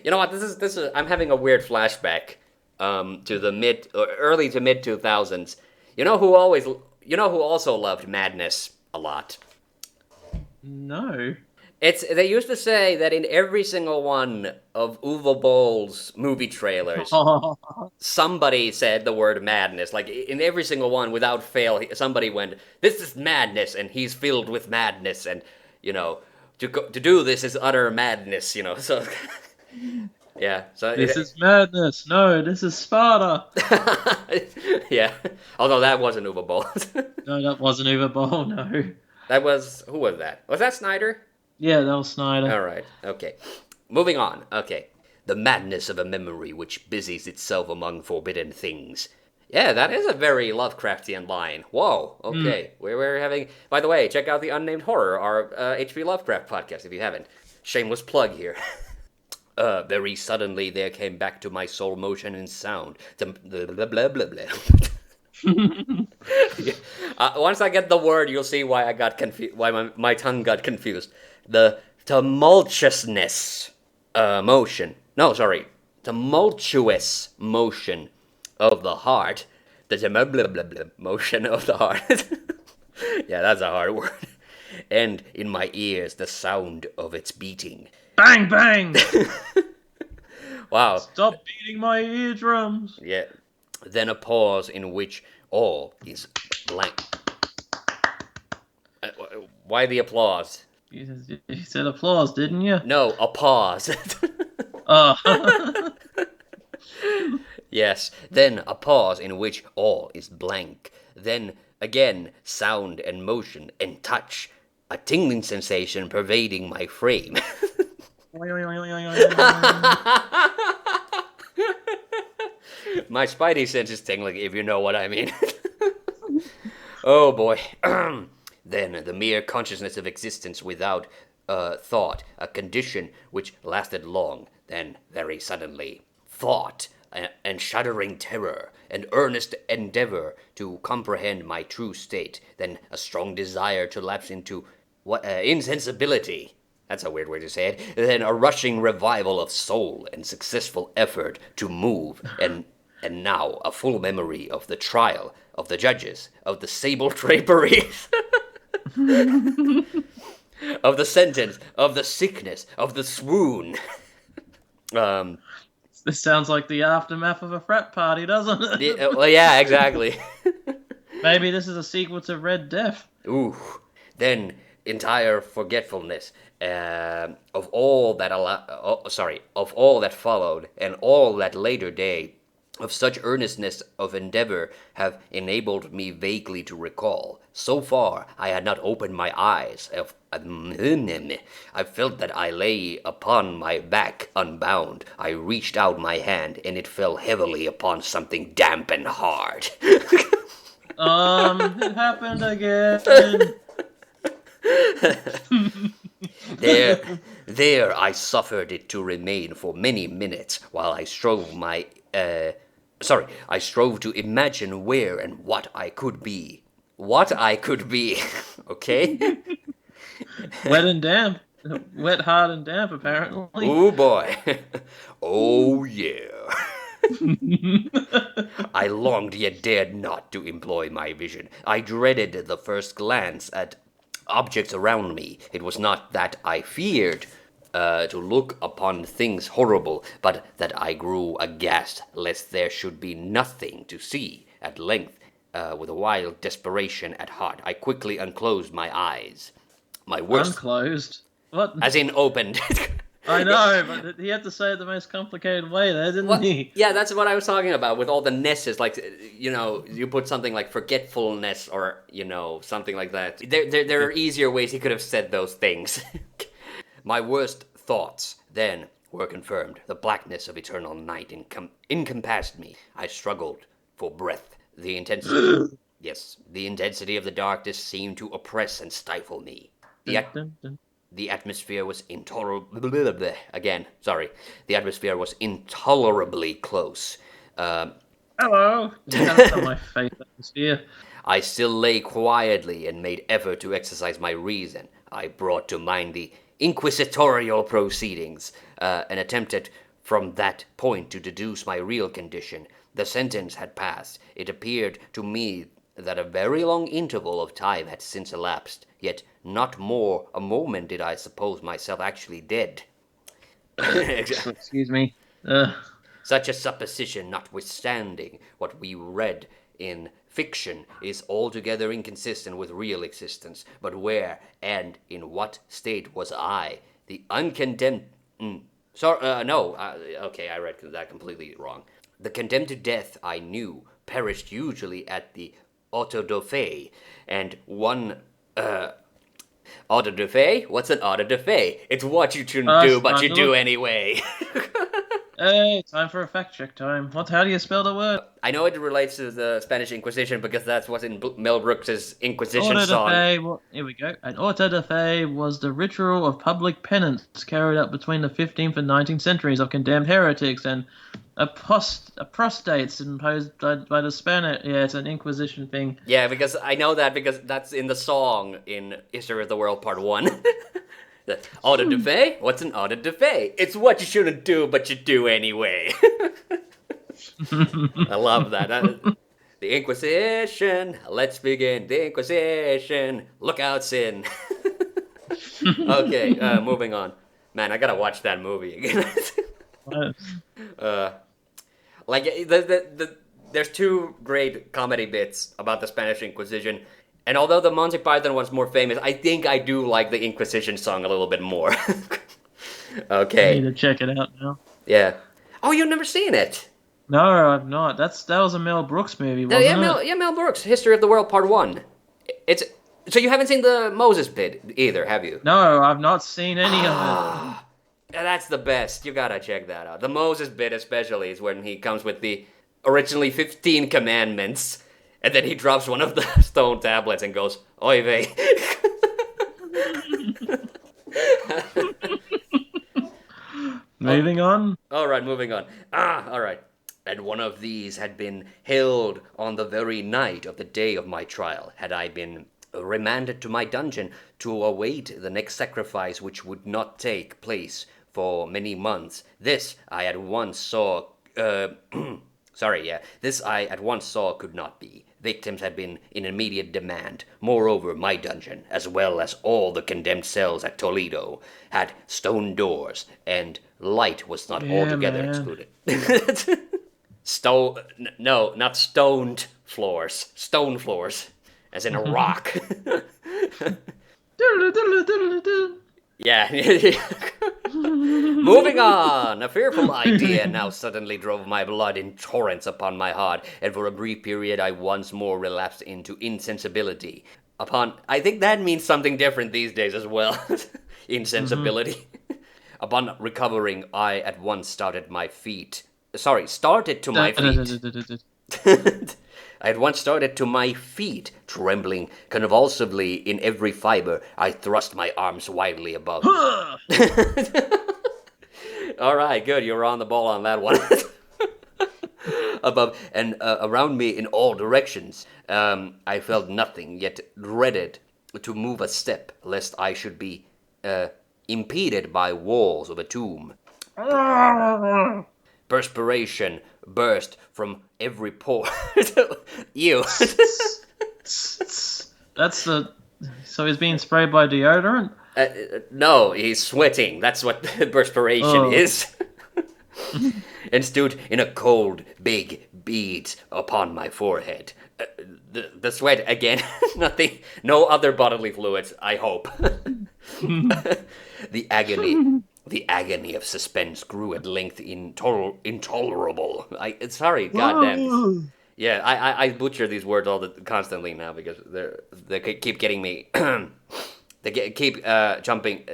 [SPEAKER 1] You know what? This is. I'm having a weird flashback to the early to mid 2000s. You know who also loved madness a lot.
[SPEAKER 2] No.
[SPEAKER 1] They used to say that in every single one of Uwe Boll's movie trailers, somebody said the word madness. Like in every single one, without fail, somebody went, "This is madness," and he's filled with madness, and to do this is utter madness. So yeah. So
[SPEAKER 2] This is madness. No, this is Sparta.
[SPEAKER 1] yeah. Although that wasn't Uwe Boll.
[SPEAKER 2] No, that wasn't Uwe Boll. No.
[SPEAKER 1] That was who was that? Was that Snyder?
[SPEAKER 2] Yeah, that was Snyder.
[SPEAKER 1] All right. Okay. Moving on. Okay. The madness of a memory which busies itself among forbidden things. Yeah, that is a very Lovecraftian line. Whoa. Okay. We're having. By the way, check out the Unnamed Horror, our H.P. Lovecraft podcast if you haven't. Shameless plug here. Very suddenly there came back to my soul motion and sound. Blah blah blah blah blah. Once I get the word, you'll see why I got confused. Why my tongue got confused. The tumultuousness motion. No, sorry, tumultuous motion of the heart. The blah blah blah blah motion of the heart. Yeah, that's a hard word. And in my ears, the sound of its beating.
[SPEAKER 2] Bang bang.
[SPEAKER 1] Wow.
[SPEAKER 2] Stop beating my eardrums.
[SPEAKER 1] Yeah. Then a pause in which all is blank. Why the applause?
[SPEAKER 2] You said applause, didn't you?
[SPEAKER 1] No, a pause.
[SPEAKER 2] Oh.
[SPEAKER 1] Yes. Then a pause in which all is blank. Then again sound and motion and touch. A tingling sensation pervading my frame. My spidey sense is tingling, if you know what I mean. Oh boy. Then the mere consciousness of existence without thought, a condition which lasted long, then very suddenly, thought and shuddering terror, an earnest endeavor to comprehend my true state, then a strong desire to lapse into insensibility. That's a weird way to say it. Then a rushing revival of soul and successful effort to move, and now a full memory of the trial, of the judges, of the sable draperies, of the sentence, of the sickness, of the swoon.
[SPEAKER 2] This sounds like the aftermath of a frat party, doesn't it?
[SPEAKER 1] Well, yeah, exactly.
[SPEAKER 2] Maybe this is a sequel to Red Death.
[SPEAKER 1] Ooh, then entire forgetfulness of all that of all that followed, and all that later day of such earnestness of endeavor have enabled me vaguely to recall. So far, I had not opened my eyes. I felt that I lay upon my back unbound. I reached out my hand, and it fell heavily upon something damp and hard.
[SPEAKER 2] It happened again.
[SPEAKER 1] There I suffered it to remain for many minutes while I strove to imagine where and what I could be. What I could be, okay?
[SPEAKER 2] Wet and damp. Wet, hard, and damp, apparently.
[SPEAKER 1] Oh boy. Oh yeah. I longed yet dared not to employ my vision. I dreaded the first glance at objects around me. It was not that I feared to look upon things horrible, but that I grew aghast lest there should be nothing to see. At length, with a wild desperation at heart, I quickly unclosed my eyes. My worst...
[SPEAKER 2] Unclosed? What?
[SPEAKER 1] As in opened.
[SPEAKER 2] I know, but he had to say it the most complicated way there, didn't he?
[SPEAKER 1] Yeah, that's what I was talking about with all the nesses. Like, you put something like forgetfulness or, something like that. There are easier ways he could have said those things. My worst thoughts, then, were confirmed. The blackness of eternal night encompassed me. I struggled for breath. The intensity... Yes, the intensity of the darkness seemed to oppress and stifle me. The atmosphere was intolerable. Again, sorry. The atmosphere was intolerably close.
[SPEAKER 2] Hello. That's not my faith atmosphere.
[SPEAKER 1] I still lay quietly and made effort to exercise my reason. I brought to mind the inquisitorial proceedings and attempted from that point to deduce my real condition. The sentence had passed. It appeared to me that a very long interval of time had since elapsed, yet not more a moment did I suppose myself actually dead.
[SPEAKER 2] Excuse me.
[SPEAKER 1] Such a supposition, notwithstanding what we read in fiction, is altogether inconsistent with real existence. But where and in what state was I? The uncondemned... Okay, I read that completely wrong. The condemned to death, I knew, perished usually at the auto da fe, and one... auto da fe? What's an auto da fe? It's what you shouldn't do, but you do anyway.
[SPEAKER 2] Hey, time for a fact check time. How do you spell the word?
[SPEAKER 1] I know it relates to the Spanish Inquisition because that's what's in Mel Brooks' Inquisition
[SPEAKER 2] Auto
[SPEAKER 1] song.
[SPEAKER 2] da fe, here we go. An auto da fe was the ritual of public penance carried out between the 15th and 19th centuries of condemned heretics and apostates imposed by the Spanish. Yeah, it's an Inquisition thing.
[SPEAKER 1] Yeah, because I know that because that's in the song in History of the World Part 1. The auto da fe? What's an auto da fe? It's what you shouldn't do, but you do anyway. I love that. The Inquisition. Let's begin. The Inquisition. Look out, sin. Okay, moving on. Man, I gotta watch that movie again. There's two great comedy bits about the Spanish Inquisition. And although the Monty Python one's more famous, I think I do like the Inquisition song a little bit more. Okay.
[SPEAKER 2] I need to check it out now.
[SPEAKER 1] Yeah. Oh, you've never seen it?
[SPEAKER 2] No, I've not. That was a Mel Brooks movie, wasn't it?
[SPEAKER 1] Mel Brooks, History of the World Part 1. So you haven't seen the Moses bit either, have you?
[SPEAKER 2] No, I've not seen any of it.
[SPEAKER 1] That's the best. You gotta check that out. The Moses bit especially is when he comes with the originally 15 commandments, and then he drops one of the stone tablets and goes, "Oy vey."
[SPEAKER 2] Moving on.
[SPEAKER 1] All right, moving on. All right. And one of these had been held on the very night of the day of my trial. Had I been remanded to my dungeon to await the next sacrifice, which would not take place for many months. This I at once saw. This I at once saw could not be. Victims had been in immediate demand. Moreover, my dungeon, as well as all the condemned cells at Toledo, had stone doors, and light was not
[SPEAKER 2] Yeah,
[SPEAKER 1] altogether
[SPEAKER 2] man.
[SPEAKER 1] excluded. No, not stoned floors. Stone floors, as in a rock. Yeah. Moving on. A fearful idea now suddenly drove my blood in torrents upon my heart, and for a brief period I once more relapsed into insensibility. I think that means something different these days as well. Insensibility. Upon recovering, I at once started to my feet. I at once started to my feet, trembling convulsively in every fiber. I thrust my arms widely above. All right, good. You were on the ball on that one. Above and around me in all directions. I felt nothing, yet dreaded to move a step, lest I should be impeded by walls of a tomb. Perspiration burst from every pore. Ew.
[SPEAKER 2] That's the. So he's being sprayed by deodorant?
[SPEAKER 1] No, he's sweating. That's what perspiration is. And stood in a cold, big bead upon my forehead. The sweat again. Nothing. No other bodily fluids. I hope. The agony of suspense grew at length intolerable. Sorry, goddamn. Yeah, I butcher these words constantly now because they keep getting me. Keep jumping,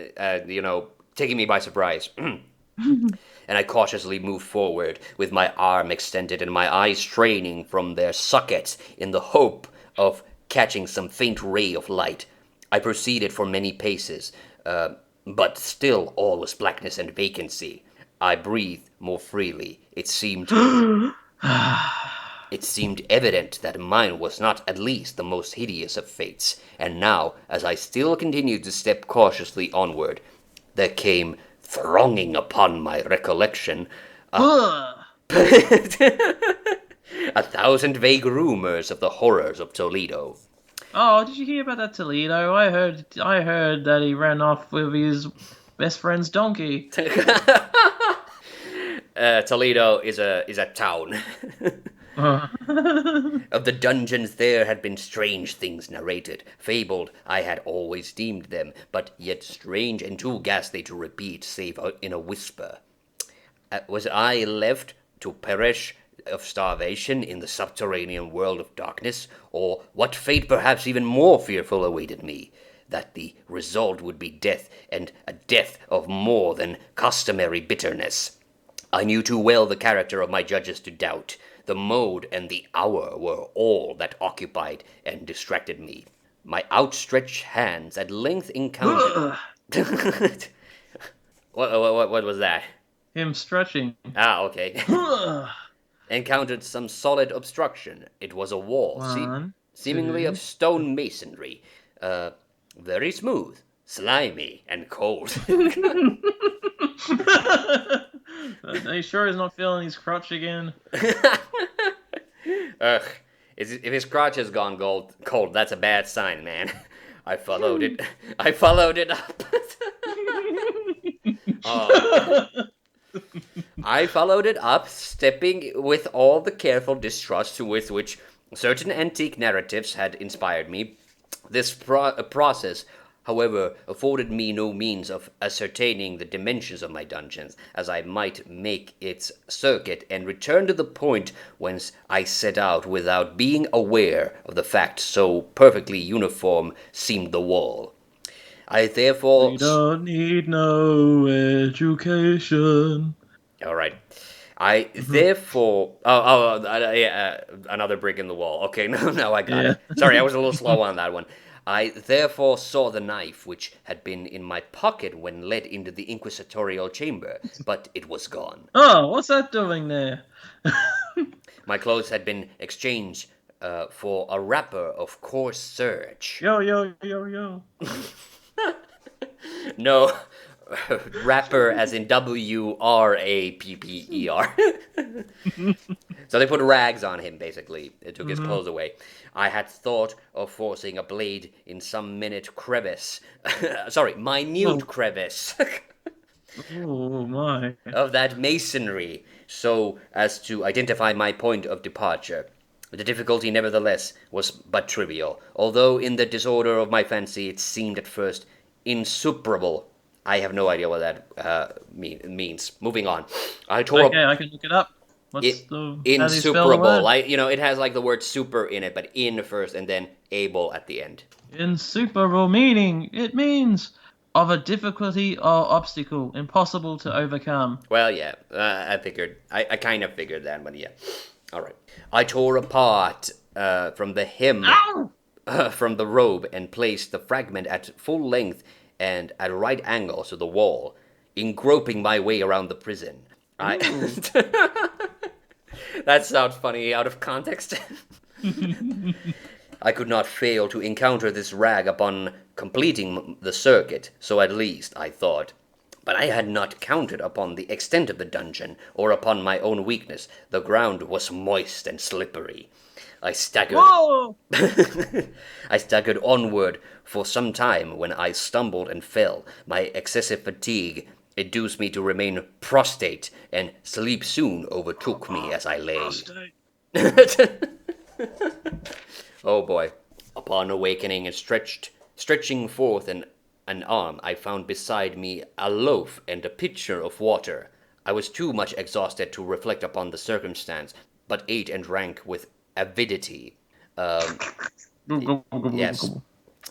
[SPEAKER 1] taking me by surprise. And I cautiously moved forward with my arm extended and my eyes straining from their sockets in the hope of catching some faint ray of light. I proceeded for many paces, but still all was blackness and vacancy. I breathed more freely. It seemed evident that mine was not at least the most hideous of fates. And now, as I still continued to step cautiously onward, there came thronging upon my recollection a thousand vague rumors of the horrors of Toledo.
[SPEAKER 2] Oh, did you hear about that Toledo? I heard that he ran off with his best friend's donkey.
[SPEAKER 1] Toledo is a town. Of the dungeons there had been strange things narrated, fabled I had always deemed them, but yet strange and too ghastly to repeat, save in a whisper. Was I left to perish of starvation in the subterranean world of darkness, or what fate perhaps even more fearful awaited me? That the result would be death, and a death of more than customary bitterness. I knew too well the character of my judges to doubt. The mode and the hour were all that occupied and distracted me. My outstretched hands at length encountered. What was that?
[SPEAKER 2] Him stretching.
[SPEAKER 1] Ah, okay. Encountered some solid obstruction. It was a wall, seemingly of stone masonry, very smooth, slimy, and cold.
[SPEAKER 2] Are you sure he's not feeling his crotch again?
[SPEAKER 1] Ugh. If his crotch has gone cold, that's a bad sign, man. I followed it up. I followed it up, stepping with all the careful distrust with which certain antique narratives had inspired me. This process, however, afforded me no means of ascertaining the dimensions of my dungeons, as I might make its circuit and return to the point whence I set out without being aware of the fact so perfectly uniform seemed the wall. I therefore...
[SPEAKER 2] We don't need no education.
[SPEAKER 1] All right. I therefore... another brick in the wall. Okay, now I got it. Sorry, I was a little slow on that one. I therefore saw the knife which had been in my pocket when led into the inquisitorial chamber, but it was gone.
[SPEAKER 2] Oh, what's that doing there?
[SPEAKER 1] My clothes had been exchanged for a rapper of coarse serge.
[SPEAKER 2] Yo, yo, yo, yo.
[SPEAKER 1] No, rapper as in WRAPPER. So they put rags on him, basically. It took his clothes away. I had thought of forcing a blade in some minute crevice. Sorry, minute crevice.
[SPEAKER 2] Oh my.
[SPEAKER 1] Of that masonry, so as to identify my point of departure. The difficulty, nevertheless, was but trivial, although in the disorder of my fancy it seemed at first insuperable. I have no idea what that means. Moving on. I tore
[SPEAKER 2] Okay, I can look it up. What's
[SPEAKER 1] it,
[SPEAKER 2] the how do you spell the
[SPEAKER 1] insuperable.
[SPEAKER 2] word?
[SPEAKER 1] It has like the word super in it, but in first and then able at the end.
[SPEAKER 2] Insuperable meaning. It means of a difficulty or obstacle, impossible to overcome.
[SPEAKER 1] Well, yeah, I figured. I kind of figured that, but yeah. All right. I tore apart from the hem
[SPEAKER 2] Ow!
[SPEAKER 1] from the robe and placed the fragment at full length and at right angles to the wall, in groping my way around the prison. That sounds funny out of context. I could not fail to encounter this rag upon completing the circuit, so at least I thought. But I had not counted upon the extent of the dungeon, or upon my own weakness. The ground was moist and slippery. I staggered.
[SPEAKER 2] Whoa!
[SPEAKER 1] I staggered onward for some time when I stumbled and fell. My excessive fatigue induced me to remain prostrate, and sleep soon overtook me as I lay. Oh boy. Upon awakening and stretching forth an arm, I found beside me a loaf and a pitcher of water. I was too much exhausted to reflect upon the circumstance, but ate and drank with avidity. Yes.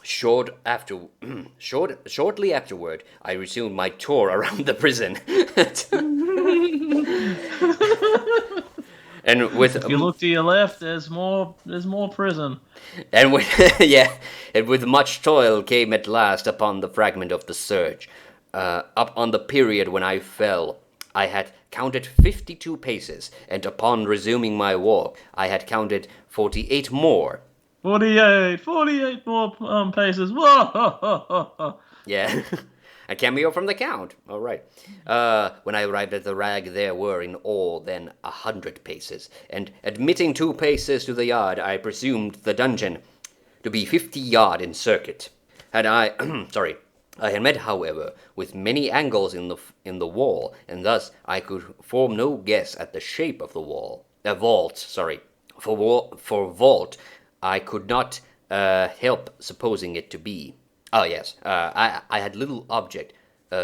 [SPEAKER 1] Shortly afterward, I resumed my tour around the prison. And with
[SPEAKER 2] If you look to your left, there's more prison.
[SPEAKER 1] and with and with much toil came at last upon the fragment of the surge. Up on the period when I fell, I had counted 52 paces, and upon resuming my walk, I had counted 48 more.
[SPEAKER 2] 48 more paces. Whoa!
[SPEAKER 1] Yeah. A cameo from the Count. All right. When I arrived at the rag, there were in all then 100 paces, and admitting 2 paces to the yard, I presumed the dungeon to be 50 yard in circuit. Had I, I had met, however, with many angles in the wall, and thus I could form no guess at the shape of the wall. Vault, sorry. For vault, I could not help supposing it to be. Oh, yes, I had little object,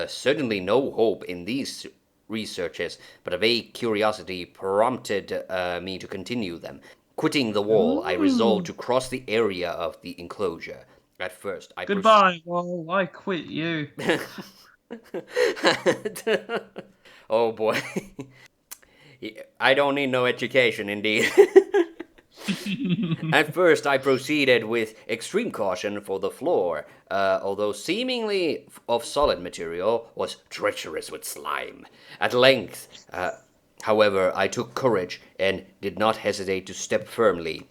[SPEAKER 1] certainly no hope in these researches, but a vague curiosity prompted me to continue them. Quitting the wall, I resolved to cross the area of the enclosure. At first, I
[SPEAKER 2] Goodbye, wall. I quit you.
[SPEAKER 1] Oh boy. I don't need no education, indeed. At first, I proceeded with extreme caution, for the floor, although seemingly of solid material, was treacherous with slime. At length, however, I took courage and did not hesitate to step firmly,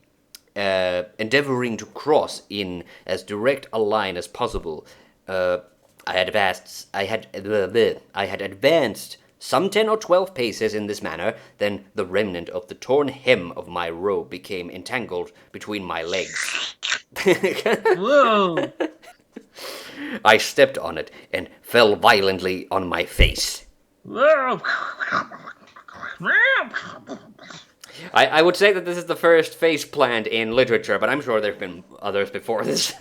[SPEAKER 1] endeavoring to cross in as direct a line as possible. I had advanced some 10 or 12 paces in this manner, then the remnant of the torn hem of my robe became entangled between my legs.
[SPEAKER 2] Whoa!
[SPEAKER 1] I stepped on it and fell violently on my face.
[SPEAKER 2] Whoa!
[SPEAKER 1] I would say that this is the first face plant in literature, but I'm sure there have been others before this.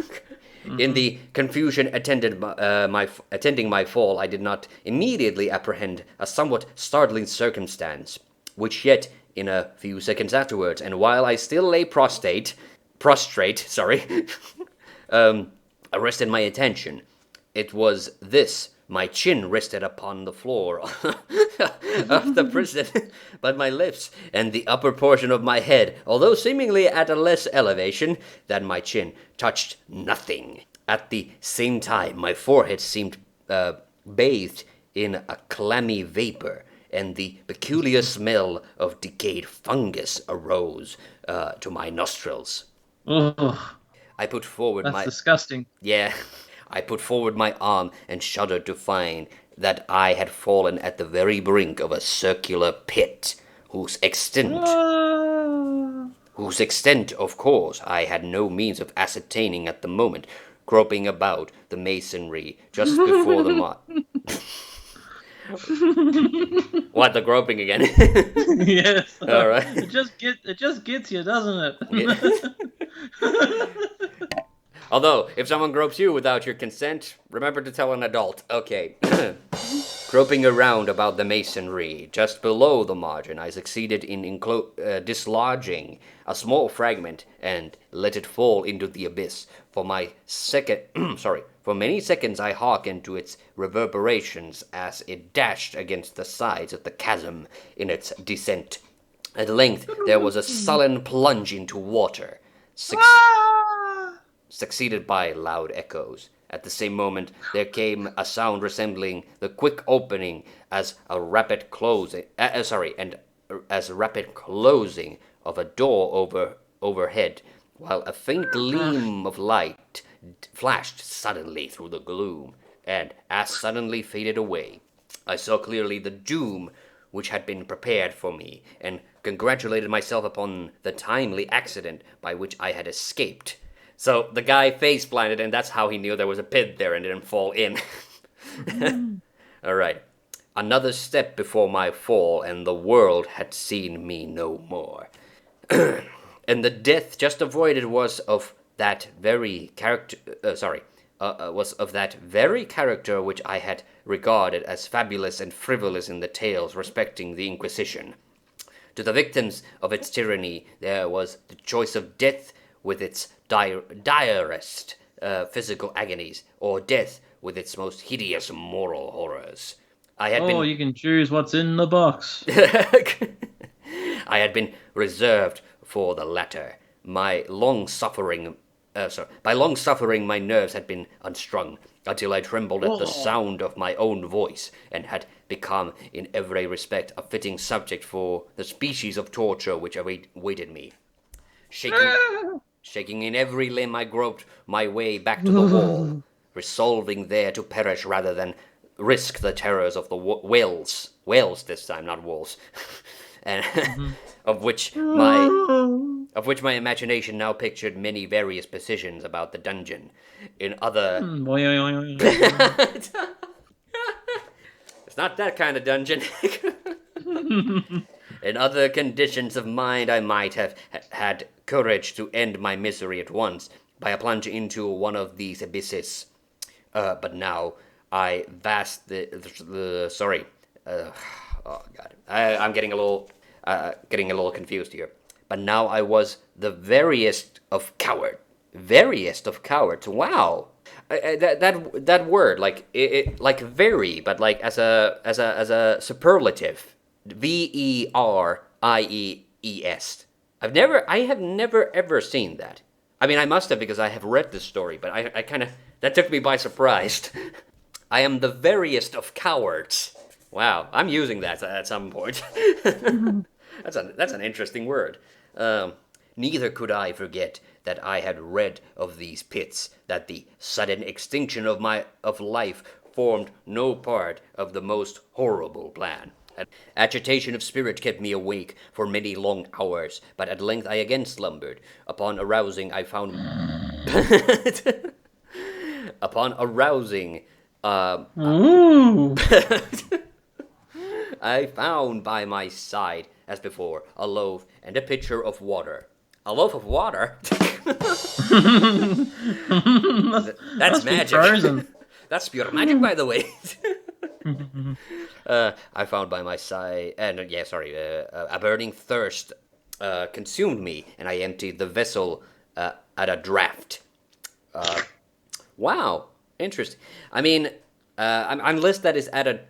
[SPEAKER 1] In the confusion attending my fall, I did not immediately apprehend a somewhat startling circumstance, which yet, in a few seconds afterwards, and while I still lay prostrate, arrested my attention. It was this. My chin rested upon the floor of the prison, but my lips and the upper portion of my head, although seemingly at a less elevation than my chin, touched nothing. At the same time, my forehead seemed bathed in a clammy vapor, and the peculiar smell of decayed fungus arose to my nostrils.
[SPEAKER 2] Oh,
[SPEAKER 1] I put forward
[SPEAKER 2] that's
[SPEAKER 1] my
[SPEAKER 2] disgusting.
[SPEAKER 1] Yeah, I put forward my arm and shuddered to find that I had fallen at the very brink of a circular pit, whose extent,
[SPEAKER 2] Ah.
[SPEAKER 1] whose extent, of course, I had no means of ascertaining at the moment, groping about the masonry just before the What, the groping again?
[SPEAKER 2] Yes.
[SPEAKER 1] All right.
[SPEAKER 2] It just gets you, doesn't
[SPEAKER 1] Yeah.
[SPEAKER 2] it?
[SPEAKER 1] Although, if someone gropes you without your consent, remember to tell an adult. Okay. Groping around about the masonry, just below the margin, I succeeded in dislodging a small fragment and let it fall into the abyss. For many seconds I hearkened to its reverberations as it dashed against the sides of the chasm in its descent. At length there was a sullen plunge into water,
[SPEAKER 2] Ah!
[SPEAKER 1] succeeded by loud echoes. At the same moment there came a sound resembling the quick opening as a rapid closing, as rapid closing of a door overhead, while a faint gleam of light flashed suddenly through the gloom, and as suddenly faded away. I saw clearly the doom which had been prepared for me, and congratulated myself upon the timely accident by which I had escaped. So the guy face planted, and that's how he knew there was a pit there and didn't fall in. All right. Another step before my fall, and the world had seen me no more. And the death just avoided was of that very character. Was of that very character which I had regarded as fabulous and frivolous in the tales respecting the Inquisition. To the victims of its tyranny, there was the choice of death with its direst physical agonies, or death with its most hideous moral horrors. I had
[SPEAKER 2] Oh,
[SPEAKER 1] been
[SPEAKER 2] you can choose what's in the box.
[SPEAKER 1] I had been reserved for the latter. By long suffering, my nerves had been unstrung until I trembled at the
[SPEAKER 2] Oh.
[SPEAKER 1] sound of my own voice, and had become, in every respect, a fitting subject for the species of torture which awaited me. Shaking, shaking in every limb, I groped my way back to the wall, resolving there to perish rather than risk the terrors of the whales this time, not wolves, and of which my of which my imagination now pictured many various positions about the dungeon. In other, it's not that kind of dungeon. In other conditions of mind, I might have had courage to end my misery at once by a plunge into one of these abysses. But now I vast the sorry. Oh God, I'm getting a little confused here. But now I was the veriest of cowards. Wow, that word, like like very, but like as a superlative. Veriees. I have never ever seen that. I mean, I must have, because I have read this story, but I kind of, that took me by surprise. I am the veriest of cowards. Wow, I'm using that at some point. That's an interesting word. Neither could I forget that I had read of these pits, that the sudden extinction of life formed no part of the most horrible plan. Agitation of spirit kept me awake for many long hours, but at length I again slumbered. Upon arousing, I found upon arousing,
[SPEAKER 2] Ooh.
[SPEAKER 1] I found by my side, as before, a loaf and a pitcher of water. A loaf of water? That's
[SPEAKER 2] Must be
[SPEAKER 1] magic.
[SPEAKER 2] frozen.
[SPEAKER 1] That's pure magic, by the way. I found by my side, a burning thirst consumed me, and I emptied the vessel at a draught. Wow, interesting. I mean, I'm list that is at a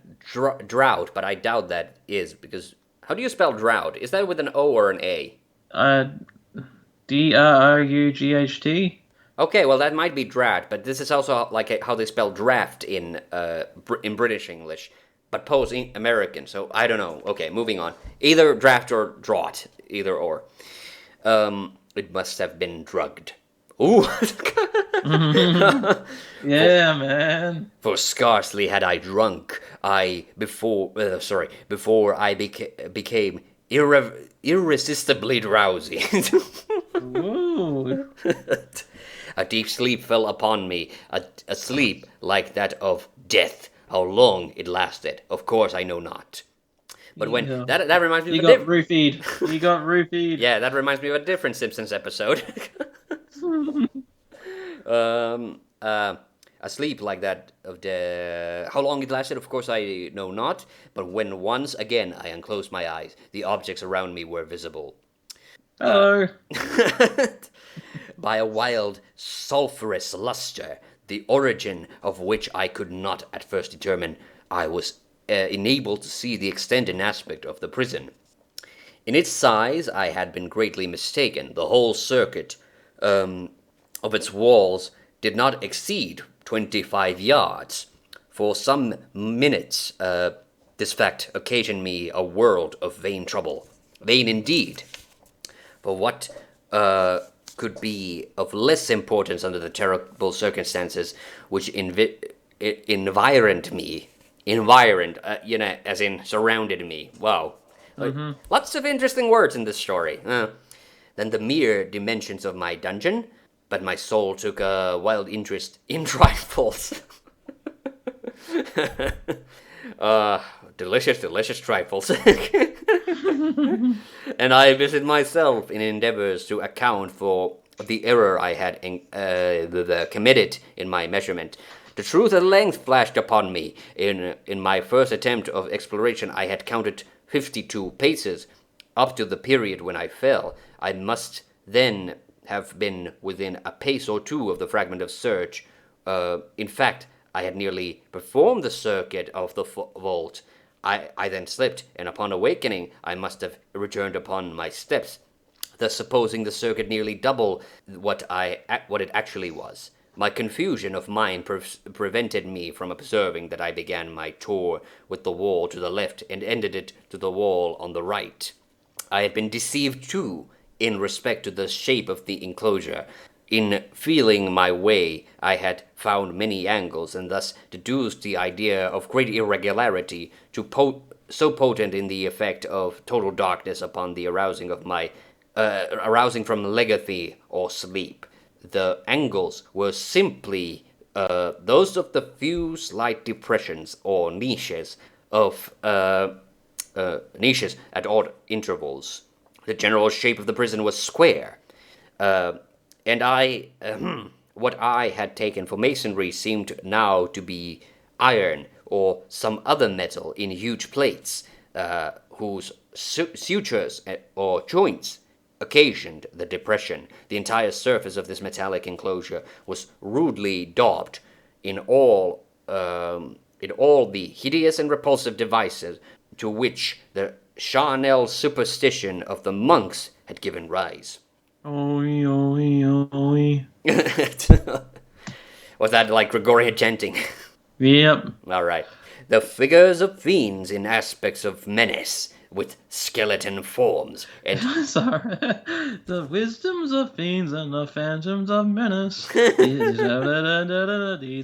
[SPEAKER 1] drought, but I doubt that is, because how do you spell drought? Is that with an O or an A?
[SPEAKER 2] Uh, Drugght.
[SPEAKER 1] Okay, well that might be drought, but this is also like how they spell draft in British English. but Poe's American, so I don't know. Okay, moving on. Either draft or draught, either or. It must have been drugged. Ooh.
[SPEAKER 2] Yeah, man.
[SPEAKER 1] For scarcely had I drunk, before I became irresistibly drowsy.
[SPEAKER 2] Ooh.
[SPEAKER 1] A deep sleep fell upon me, a sleep like that of death. How long it lasted, of course I know not. But when
[SPEAKER 2] Yeah.
[SPEAKER 1] that reminds me
[SPEAKER 2] You
[SPEAKER 1] of a
[SPEAKER 2] got
[SPEAKER 1] different.
[SPEAKER 2] roofied. You got roofied.
[SPEAKER 1] Yeah, that reminds me of a different Simpsons episode. A sleep like that of the. How long it lasted, of course, I know not. But when once again I unclosed my eyes, the objects around me were visible.
[SPEAKER 2] Hello.
[SPEAKER 1] By a wild, sulphurous luster, the origin of which I could not at first determine, I was enabled to see the extent and aspect of the prison. In its size, I had been greatly mistaken. The whole circuit of its walls did not exceed 25 yards. For some minutes, this fact occasioned me a world of vain trouble. Vain indeed. For what could be of less importance under the terrible circumstances which environed me, as in surrounded me. Wow. Lots of interesting words in this story. Than the mere dimensions of my dungeon, but my soul took a wild interest in trifles. Delicious trifles. And I busied myself in endeavors to account for the error I had committed in my measurement. The truth at length flashed upon me. In my first attempt of exploration, I had counted 52 paces. Up to the period when I fell, I must then have been within a pace or two of the fragment of search. In fact, I had nearly performed the circuit of the vault. I then slipped, and upon awakening, I must have returned upon my steps, thus supposing the circuit nearly double what it actually was. My confusion of mind prevented me from observing that I began my tour with the wall to the left and ended it to the wall on the right. I had been deceived, too, in respect to the shape of the enclosure. In feeling my way, I had found many angles, and thus deduced the idea of great irregularity, so potent in the effect of total darkness upon the arousing from lethargy or sleep. The angles were simply those of the few slight depressions or niches at odd intervals. The general shape of the prison was square. And what I had taken for masonry seemed now to be iron or some other metal in huge plates, whose sutures or joints occasioned the depression. The entire surface of this metallic enclosure was rudely daubed in all the hideous and repulsive devices to which the charnel superstition of the monks had given rise.
[SPEAKER 2] Oi, oi, oi.
[SPEAKER 1] Was that like Gregorian chanting?
[SPEAKER 2] Yep.
[SPEAKER 1] All right. The figures of fiends in aspects of menace, with skeleton forms, and
[SPEAKER 2] Sorry. The wisdoms of fiends and the phantoms of menace. These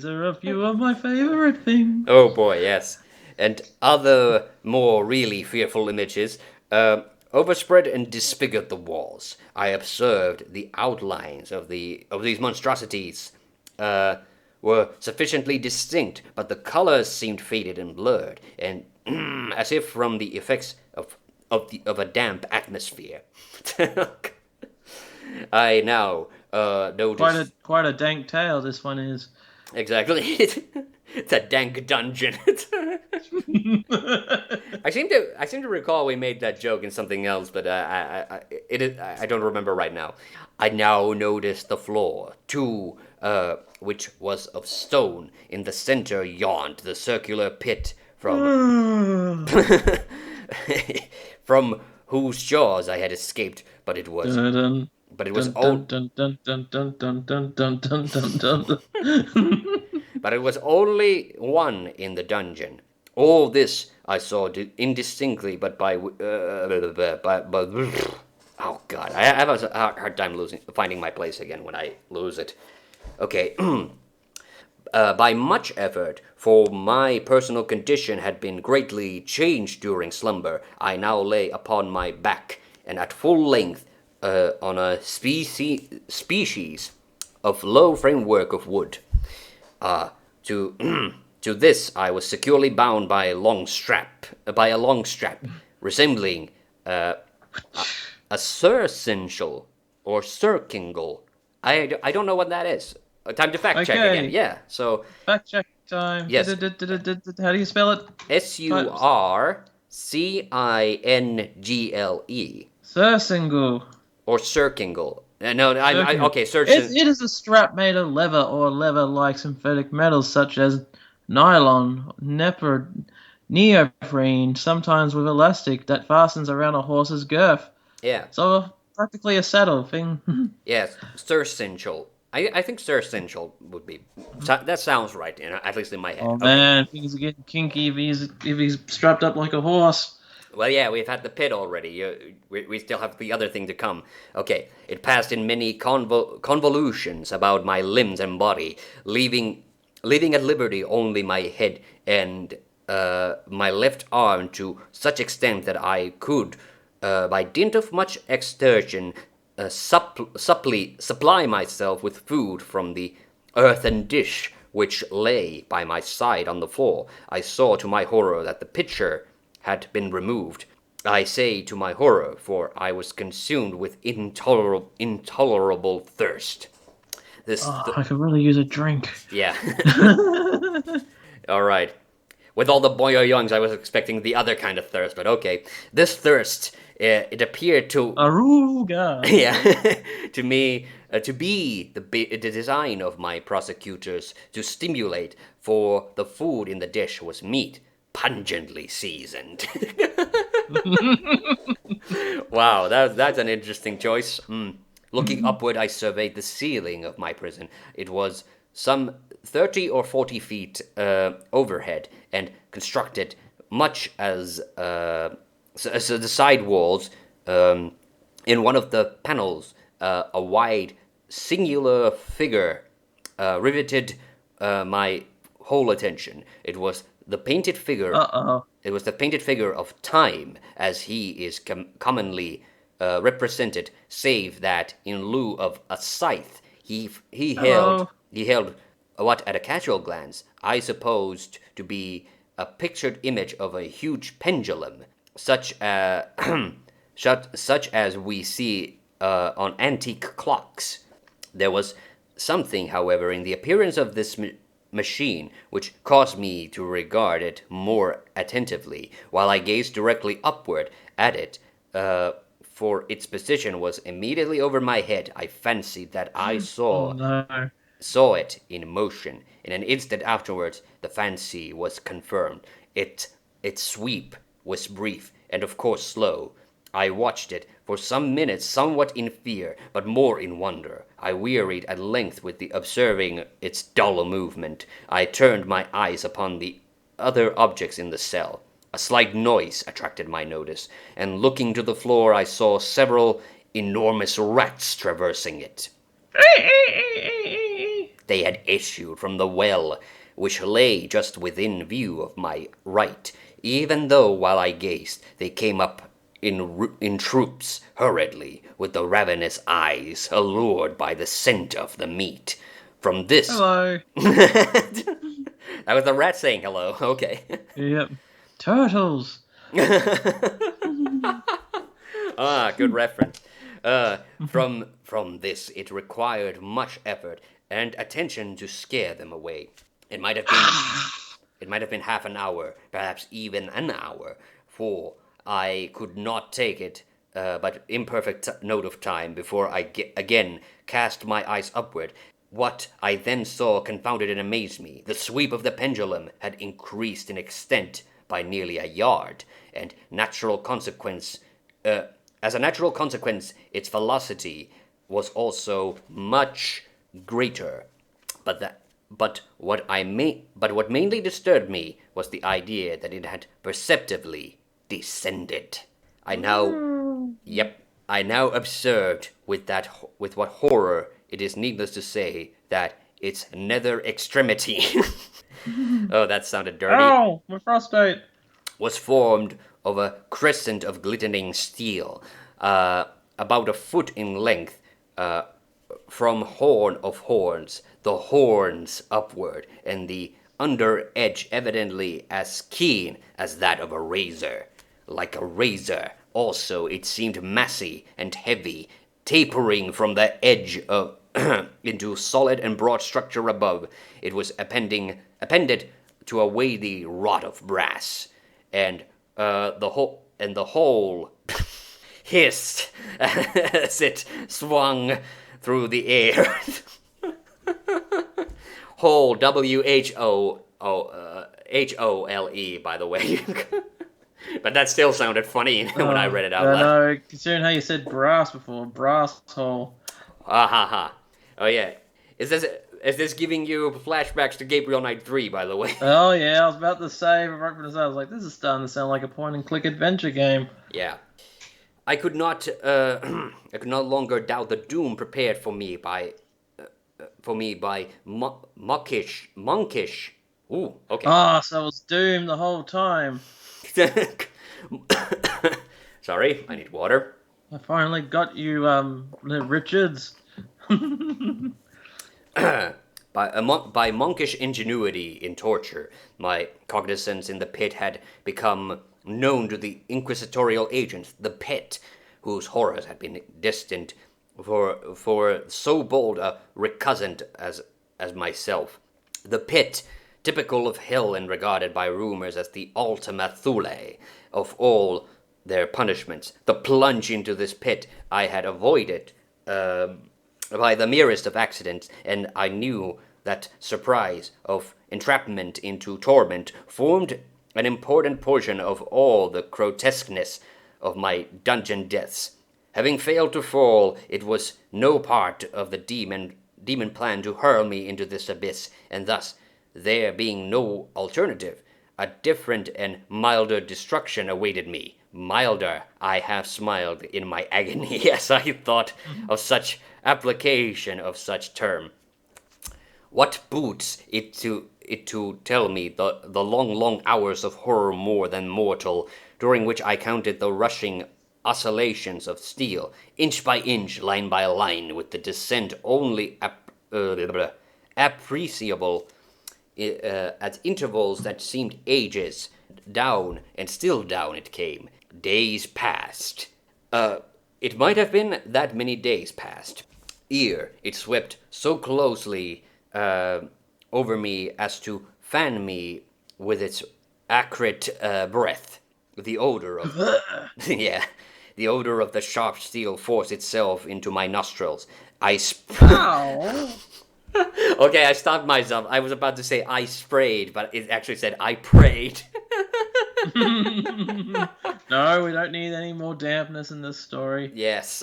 [SPEAKER 2] are a few of my favorite things.
[SPEAKER 1] oh boy, yes, and other more really fearful images overspread and disfigured the walls. I observed the outlines of these monstrosities were sufficiently distinct, but the colors seemed faded and blurred, and as if from the effects of a damp atmosphere. I now noticed
[SPEAKER 2] Quite a dank tale this one is.
[SPEAKER 1] exactly. It's a dank dungeon. I seem to recall we made that joke in something else, but I don't remember right now. I now noticed the floor, too, which was of stone. In the center yawned the circular pit from from whose jaws I had escaped, but it was
[SPEAKER 2] Dun,
[SPEAKER 1] old.
[SPEAKER 2] dun, dun, dun, dun, dun, dun, dun, dun, dun, dun.
[SPEAKER 1] But it was only one in the dungeon. All this I saw indistinctly, but oh god, I have a hard time finding my place again when I lose it. Okay, by much effort, for my personal condition had been greatly changed during slumber, I now lay upon my back and at full length on a species of low framework of wood. To to this I was securely bound by a long strap resembling a surcingle or circingle. I don't know what that is. Time to fact check again.
[SPEAKER 2] Okay,
[SPEAKER 1] Yeah. So
[SPEAKER 2] fact check time.
[SPEAKER 1] yes,
[SPEAKER 2] How do you spell it?
[SPEAKER 1] Surcingle
[SPEAKER 2] Surcingle.
[SPEAKER 1] or circingle. No,
[SPEAKER 2] Circingle.
[SPEAKER 1] okay. Surcin.
[SPEAKER 2] It is a strap made of leather or leather-like synthetic metals such as nylon, neoprene, sometimes with elastic that fastens around a horse's girth.
[SPEAKER 1] Yeah.
[SPEAKER 2] So practically a saddle thing.
[SPEAKER 1] Yes. Surcingle. I think surcingle would be. That sounds right. At least in my head.
[SPEAKER 2] Oh
[SPEAKER 1] Okay.
[SPEAKER 2] man, things are getting kinky if he's strapped up like a horse.
[SPEAKER 1] Well, yeah, we've had the pit already. We still have the other thing to come. Okay, it passed in many convolutions about my limbs and body, leaving at liberty only my head and my left arm to such extent that I could, by dint of much exertion, supply myself with food from the earthen dish which lay by my side on the floor. I saw to my horror that the pitcher had been removed. I say to my horror, for I was consumed with intolerable thirst.
[SPEAKER 2] I could really use a drink.
[SPEAKER 1] Yeah. All right. With all the boyo-youngs, I was expecting the other kind of thirst, but okay. This thirst, it appeared to
[SPEAKER 2] Aruga.
[SPEAKER 1] yeah, to me, to be the design of my prosecutors to stimulate, for the food in the dish was meat, pungently seasoned. Wow, that's an interesting choice. Looking upward, I surveyed the ceiling of my prison. It was some 30 or 40 feet overhead and constructed much as so the side walls. In one of the panels, a wide, singular figure riveted my whole attention. It was the painted figure.
[SPEAKER 2] Uh-oh.
[SPEAKER 1] It was the painted figure of Time, as he is commonly represented, save that in lieu of a scythe,
[SPEAKER 2] Hello.
[SPEAKER 1] he held what, at a casual glance, I supposed to be a pictured image of a huge pendulum, such such as we see on antique clocks. There was something, however, in the appearance of this machine which caused me to regard it more attentively, while I gazed directly upward at it. For its position was immediately over my head. I fancied that I
[SPEAKER 2] Oh no.
[SPEAKER 1] saw it in motion. In an instant afterwards, the fancy was confirmed. Its sweep was brief and of course slow. I watched it for some minutes, somewhat in fear, but more in wonder. I wearied at length with the observing its dull movement. I turned my eyes upon the other objects in the cell. A slight noise attracted my notice, and looking to the floor, I saw several enormous rats traversing it. They had issued from the well, which lay just within view of my right, even though while I gazed, they came up in troops, hurriedly, with the ravenous eyes, allured by the scent of the meat. From this...
[SPEAKER 2] Hello.
[SPEAKER 1] That was the rat saying hello, okay.
[SPEAKER 2] Yep. Turtles.
[SPEAKER 1] Ah, good reference. From this, it required much effort and attention to scare them away. It might have been half an hour, perhaps even an hour, for I could not take it, but imperfect note of time before I again cast my eyes upward. What I then saw confounded and amazed me. The sweep of the pendulum had increased in extent by nearly a yard, and as a natural consequence, its velocity was also much greater. But But what mainly disturbed me was the idea that it had perceptibly descended. I now, yep, I now observed with what horror it is needless to say that its nether extremity, oh, that sounded dirty,
[SPEAKER 2] Oh, my frostbite.
[SPEAKER 1] was formed of a crescent of glittering steel, about a foot in length, from horn of horns, the horns upward, and the under edge evidently as keen as that of a razor. Like a razor, also it seemed massy and heavy, tapering from the edge of into solid and broad structure above. It was appended to a weighty rod of brass, and the whole hissed as it swung through the air. Whole WHOHOLE, by the way. But that still sounded funny when I read it out
[SPEAKER 2] I
[SPEAKER 1] loud.
[SPEAKER 2] know, considering how you said brass before, brass hole.
[SPEAKER 1] Ha ha ha. Oh yeah. Is this giving you flashbacks to Gabriel Knight 3, by the way?
[SPEAKER 2] Oh yeah, I was about to say right from the start, I was like, this is starting to sound like a point and click adventure game.
[SPEAKER 1] Yeah. I could not I could no longer doubt the doom prepared for me by monkish. Ooh, okay.
[SPEAKER 2] Ah, so I was doomed the whole time.
[SPEAKER 1] Sorry, I need water.
[SPEAKER 2] I finally got you, Richards.
[SPEAKER 1] By monkish ingenuity in torture, my cognizance in the pit had become known to the inquisitorial agent, the pit, whose horrors had been destined for so bold a recusant as myself. The pit, typical of hell and regarded by rumors as the ultima thule of all their punishments. The plunge into this pit I had avoided by the merest of accidents, and I knew that surprise of entrapment into torment formed an important portion of all the grotesqueness of my dungeon deaths. Having failed to fall, it was no part of the demon plan to hurl me into this abyss, and thus, there being no alternative, a different and milder destruction awaited me. Milder, I half smiled in my agony as I thought of such application of such term. What boots it to tell me the long hours of horror more than mortal, during which I counted the rushing oscillations of steel, inch by inch, line by line, with the descent only appreciable at intervals that seemed ages. Down, and still down it came. Days passed. It might have been that many days passed, ere it swept so closely over me as to fan me with its acrid breath. The odor of yeah, the odor of the sharp steel forced itself into my nostrils.
[SPEAKER 2] Ow!
[SPEAKER 1] Okay, I stopped myself. I was about to say I sprayed, but it actually said I prayed.
[SPEAKER 2] No, we don't need any more dampness in this story.
[SPEAKER 1] Yes.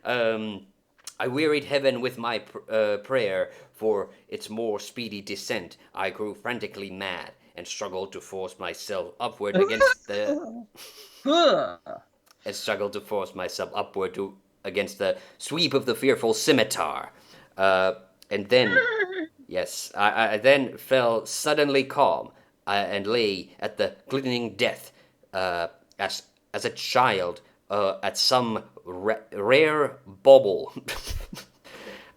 [SPEAKER 1] I wearied heaven with my prayer for its more speedy descent. I grew frantically mad and struggled to force myself upward against the sweep of the fearful scimitar. And then, yes, I then fell suddenly calm and lay at the glittering death as a child at some rare bauble.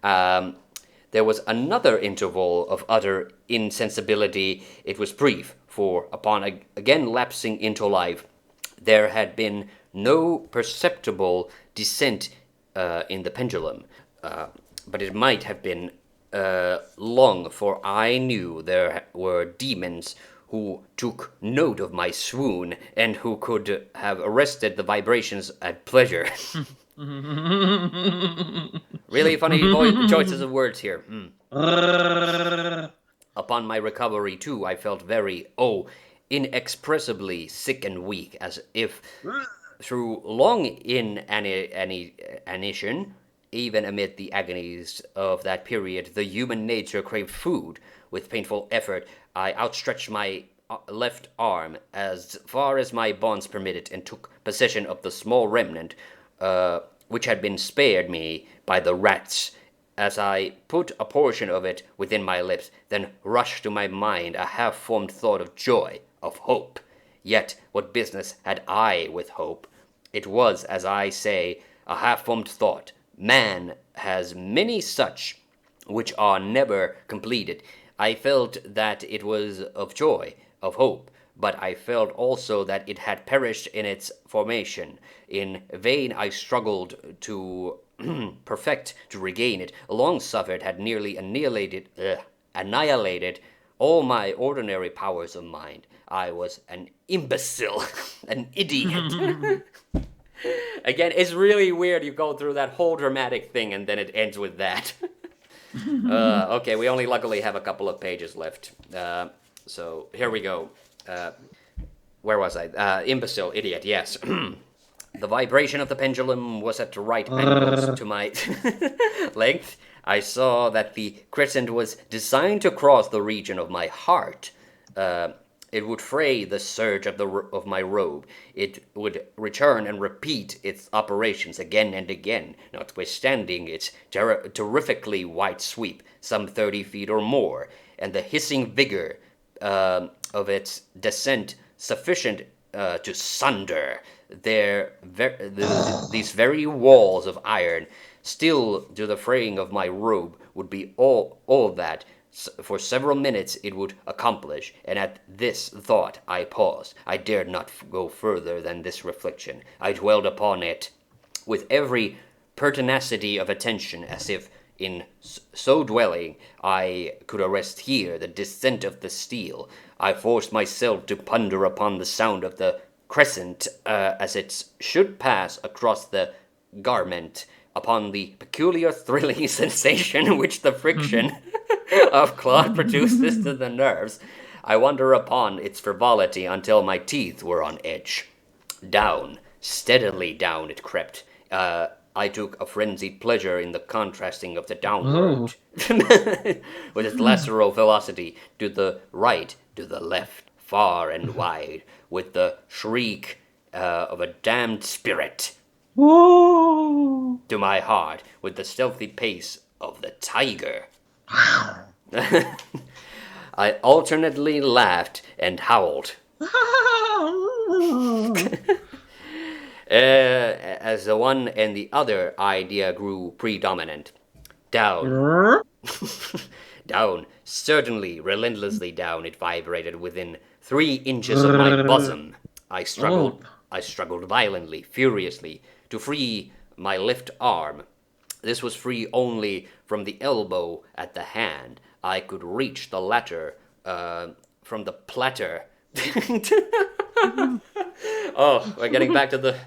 [SPEAKER 1] There was another interval of utter insensibility. It was brief, for upon again lapsing into life, there had been no perceptible descent in the pendulum, but it might have been long, for I knew there were demons who took note of my swoon and who could have arrested the vibrations at pleasure. Really funny choices of words here. Upon my recovery, too, I felt very, inexpressibly sick and weak, as if through long inanition even amid the agonies of that period, the human nature craved food. With painful effort, I outstretched my left arm as far as my bonds permitted and took possession of the small remnant which had been spared me by the rats. As I put a portion of it within my lips, then rushed to my mind a half-formed thought of joy, of hope. Yet what business had I with hope? It was, as I say, a half-formed thought. Man has many such, which are never completed. I felt that it was of joy, of hope, but I felt also that it had perished in its formation. In vain I struggled to perfect, to regain it. Long suffered had nearly annihilated all my ordinary powers of mind. I was an imbecile, an idiot. Again, it's really weird. You go through that whole dramatic thing and then it ends with that. Okay, we only luckily have a couple of pages left. So here we go. Where was I? Imbecile, idiot, yes. The vibration of the pendulum was at right angles to my length. I saw that the crescent was designed to cross the region of my heart. It would fray the serge of my robe. It would return and repeat its operations again and again, notwithstanding its terrifically wide sweep, some 30 feet or more, and the hissing vigor of its descent sufficient to sunder these very walls of iron. Still, to the fraying of my robe would be all that for several minutes it would accomplish, and at this thought I paused. I dared not go further than this reflection. I dwelled upon it with every pertinacity of attention, as if in so dwelling I could arrest here the descent of the steel. I forced myself to ponder upon the sound of the crescent as it should pass across the garment, upon the peculiar thrilling sensation which the friction of cloth produces to the nerves. I wonder upon its frivolity until my teeth were on edge. Down, steadily down it crept. I took a frenzied pleasure in the contrasting of the downward with its lateral velocity to the right, to the left, far and wide, with the shriek of a damned spirit.
[SPEAKER 2] Whoa!
[SPEAKER 1] To my heart, with the stealthy pace of the tiger. I alternately laughed and howled. As the one and the other idea grew predominant. Down. Down. Certainly, relentlessly down, it vibrated within 3 inches of my bosom. I struggled violently, furiously, to free my left arm. This was free only from the elbow at the hand. I could reach the latter from the platter. Oh, we're getting back to the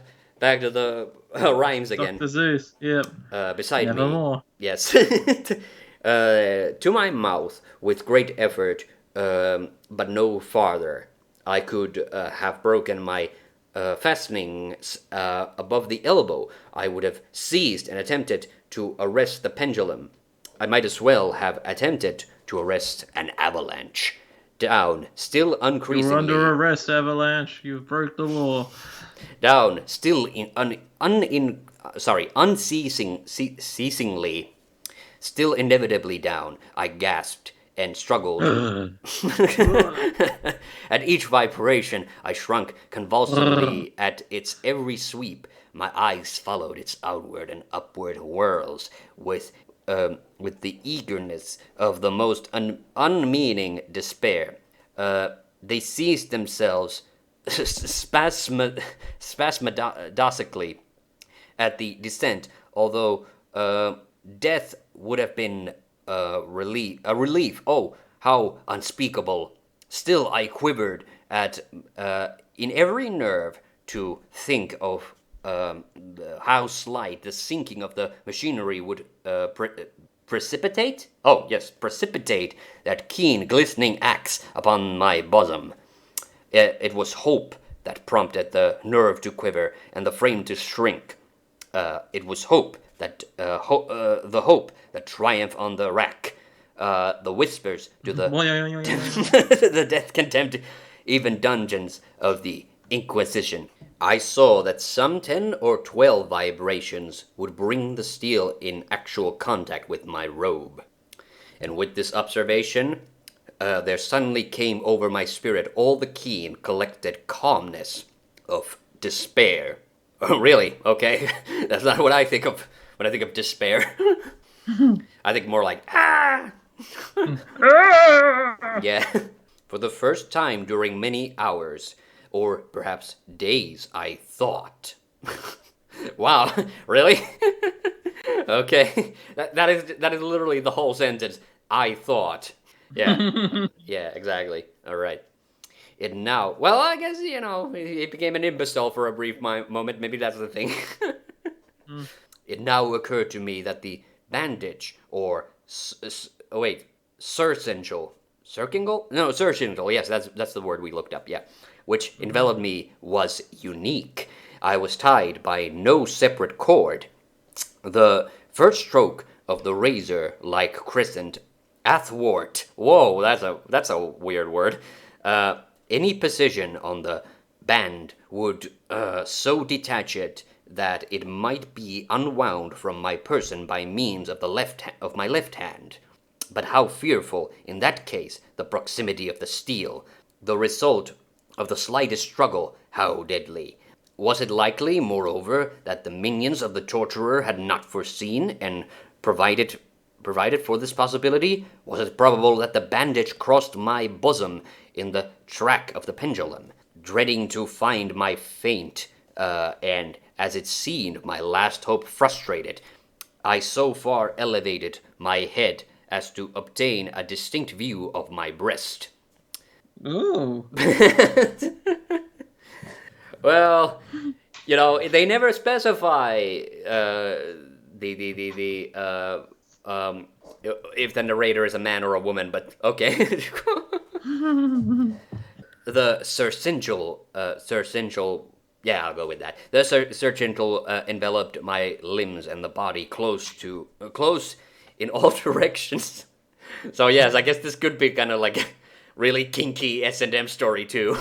[SPEAKER 1] rhymes again.
[SPEAKER 2] Dr. Zeus, yep.
[SPEAKER 1] Beside
[SPEAKER 2] Nevermore.
[SPEAKER 1] me, yes, to my mouth with great effort, but no farther. I could have broken my fastenings above the elbow. I would have seized and attempted to arrest the pendulum. I might as well have attempted to arrest an avalanche. Down, still uncreasingly.
[SPEAKER 2] You're under arrest, Avalanche. You've broke the law.
[SPEAKER 1] Down, still unceasingly, still inevitably down. I gasped and struggled. At each vibration, I shrunk convulsively at its every sweep. My eyes followed its outward and upward whirls with the eagerness of the most unmeaning despair. They seized themselves spasmodically at the descent, although death would have been a relief. Oh, how unspeakable! Still, I quivered in every nerve to think of how slight the sinking of the machinery would precipitate. Oh, yes, precipitate that keen, glistening axe upon my bosom. It was hope that prompted the nerve to quiver and the frame to shrink. It was hope the hope, the triumph on the rack, the whispers to the the death contempt, even dungeons of the Inquisition. I saw that some 10 or 12 vibrations would bring the steel in actual contact with my robe. And with this observation, there suddenly came over my spirit all the keen, collected calmness of despair. Oh, really? Okay. That's not what I think of when I think of despair. I think more like, ah! Yeah. For the first time during many hours, or perhaps days, I thought. Wow, really? Okay. That is literally the whole sentence. I thought. Yeah. Yeah, exactly. All right. It now, well, I guess, he became an imbecile for a brief moment. Maybe that's the thing. It now occurred to me that the bandage, or, oh wait, surcingle. Circingle? No, surcingle, yes, that's the word we looked up, yeah. Which enveloped me was unique. I was tied by no separate cord. The first stroke of the razor like crescent athwart. Whoa, that's a weird word. Any precision on the band would so detach it that it might be unwound from my person by means of my left hand. But how fearful, in that case, the proximity of the steel, the result of the slightest struggle, how deadly. Was it likely, moreover, that the minions of the torturer had not foreseen and provided for this possibility? Was it probable that the bandage crossed my bosom in the track of the pendulum, dreading to find my faint, and, as it seemed, my last hope frustrated? I so far elevated my head as to obtain a distinct view of my breast.
[SPEAKER 2] Ooh.
[SPEAKER 1] Well, they never specify if the narrator is a man or a woman, but okay. The surcingle, yeah, I'll go with that. The surcingle enveloped my limbs and the body close in all directions. So yes, I guess this could be kind of like a really kinky S&M story too.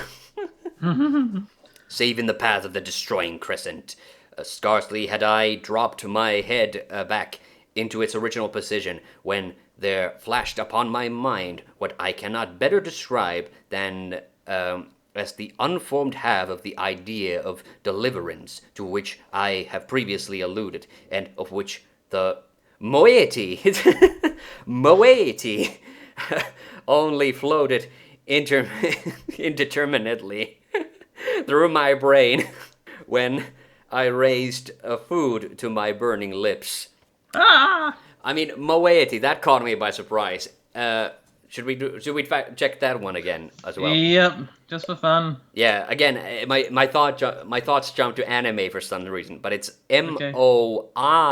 [SPEAKER 1] Save in the path of the destroying crescent. Scarcely had I dropped my head back into its original position when there flashed upon my mind what I cannot better describe than as the unformed half of the idea of deliverance to which I have previously alluded, and of which the moiety only floated indeterminately through my brain when I raised food to my burning lips.
[SPEAKER 2] Ah!
[SPEAKER 1] I mean, moiety, that caught me by surprise. Should we check that one again as well?
[SPEAKER 2] Yep, just for fun.
[SPEAKER 1] Yeah, again, my thoughts jump to anime for some reason, but it's Moiety.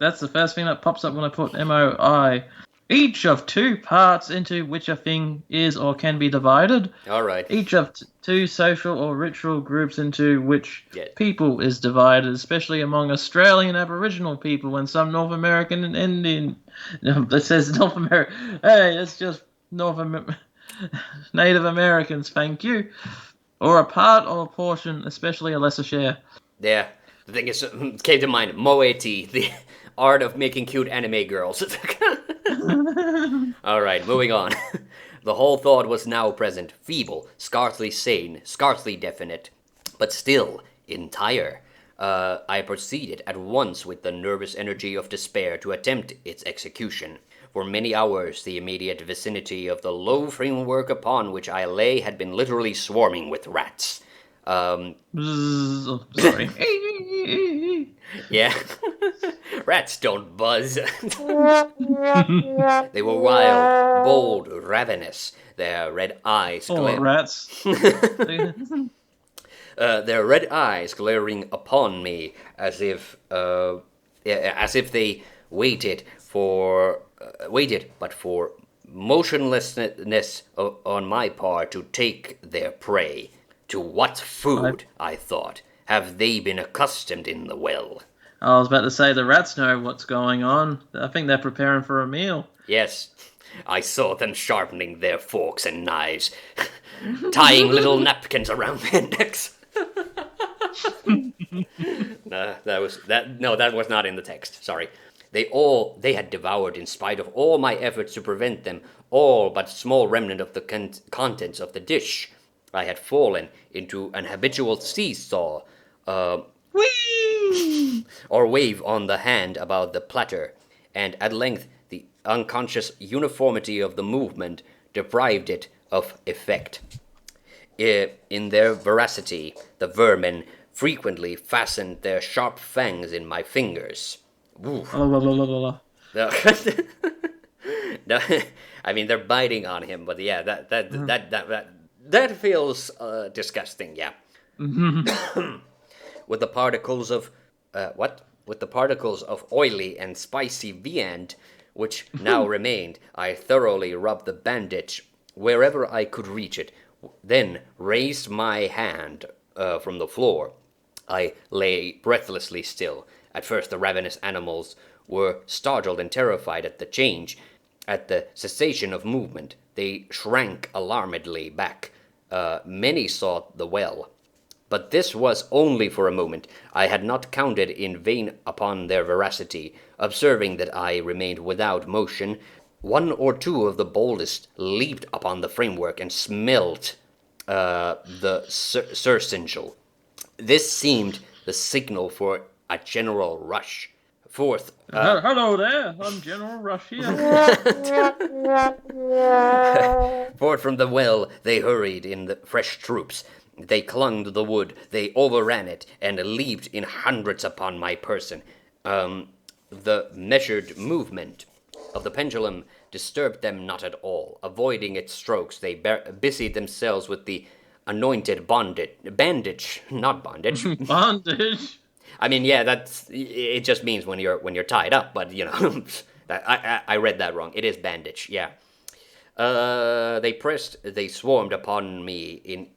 [SPEAKER 2] That's the first thing that pops up when I put MOI. Each of two parts into which a thing is or can be divided.
[SPEAKER 1] All right.
[SPEAKER 2] Each of two social or ritual groups into which
[SPEAKER 1] Yes.
[SPEAKER 2] people is divided, especially among Australian Aboriginal people and some North American and Indian. It says North America. Hey, it's just Native Americans, thank you. Or a part or a portion, especially a lesser share.
[SPEAKER 1] Yeah. The thing is, came to mind, moiety, the art of making cute anime girls. All right, moving on. The whole thought was now present, feeble, scarcely sane, scarcely definite, but still entire. I proceeded at once with the nervous energy of despair to attempt its execution. For many hours, the immediate vicinity of the low framework upon which I lay had been literally swarming with rats.
[SPEAKER 2] Sorry.
[SPEAKER 1] Yeah. Rats don't buzz. They were wild, bold, ravenous. Their red eyes
[SPEAKER 2] rats.
[SPEAKER 1] their red eyes glaring upon me as if they waited but for motionlessness on my part to take their prey. To what food? I thought. Have they been accustomed in the well?
[SPEAKER 2] I was about to say the rats know what's going on. I think they're preparing for a meal.
[SPEAKER 1] Yes, I saw them sharpening their forks and knives, tying little napkins around their necks. That was not in the text. Sorry. They had devoured, in spite of all my efforts to prevent them, all but small remnant of the contents of the dish. I had fallen into an habitual seesaw,
[SPEAKER 2] Whee!
[SPEAKER 1] or wave on the hand about the platter, and at length the unconscious uniformity of the movement deprived it of effect. In their voracity, the vermin frequently fastened their sharp fangs in my fingers. Ooh.
[SPEAKER 2] La, la, la, la, la.
[SPEAKER 1] No, no, I mean they're biting on him, but yeah, that feels disgusting. Yeah, with the particles of With the particles of oily and spicy viand which now remained, I thoroughly rubbed the bandage wherever I could reach it, then raised my hand from the floor. I lay breathlessly still. At first the ravenous animals were startled and terrified at the change. At the cessation of movement, they shrank alarmedly back. Many sought the well. But this was only for a moment. I had not counted in vain upon their voracity. Observing that I remained without motion, one or two of the boldest leaped upon the framework and smelt the surcingle. This seemed the signal for a general rush. Forth,
[SPEAKER 2] Hello there, I'm General Rush here.
[SPEAKER 1] forth from the well they hurried in the fresh troops. They clung to the wood, they overran it, and leaped in hundreds upon my person. The measured movement of the pendulum disturbed them not at all. Avoiding its strokes, they busied themselves with the anointed bandage, not bondage.
[SPEAKER 2] Bondage.
[SPEAKER 1] I mean, yeah, it. Just means when you're tied up, but you know, I read that wrong. It is bandage. Yeah. They swarmed upon me in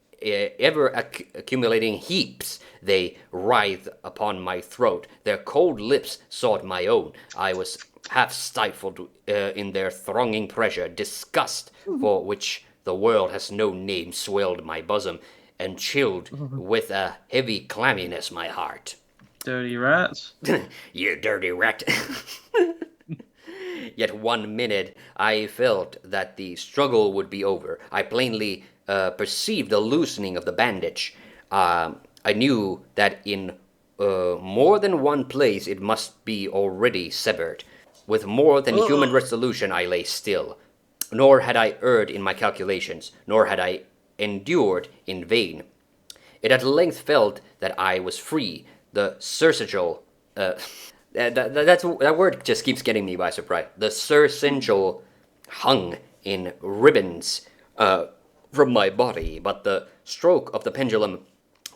[SPEAKER 1] ever accumulating heaps. They writhed upon my throat. Their cold lips sought my own. I was half stifled in their thronging pressure. Disgust, for which the world has no name, swelled my bosom, and chilled with a heavy clamminess my heart.
[SPEAKER 2] Dirty rats.
[SPEAKER 1] You dirty rat. Yet 1 minute I felt that the struggle would be over. I plainly perceived the loosening of the bandage. I knew that in more than one place it must be already severed. With more than human resolution I lay still. Nor had I erred in my calculations, nor had I endured in vain. It at length felt that I was free. The surcingle, that word just keeps getting me by surprise. The surcingle hung in ribbons from my body, but the stroke of the pendulum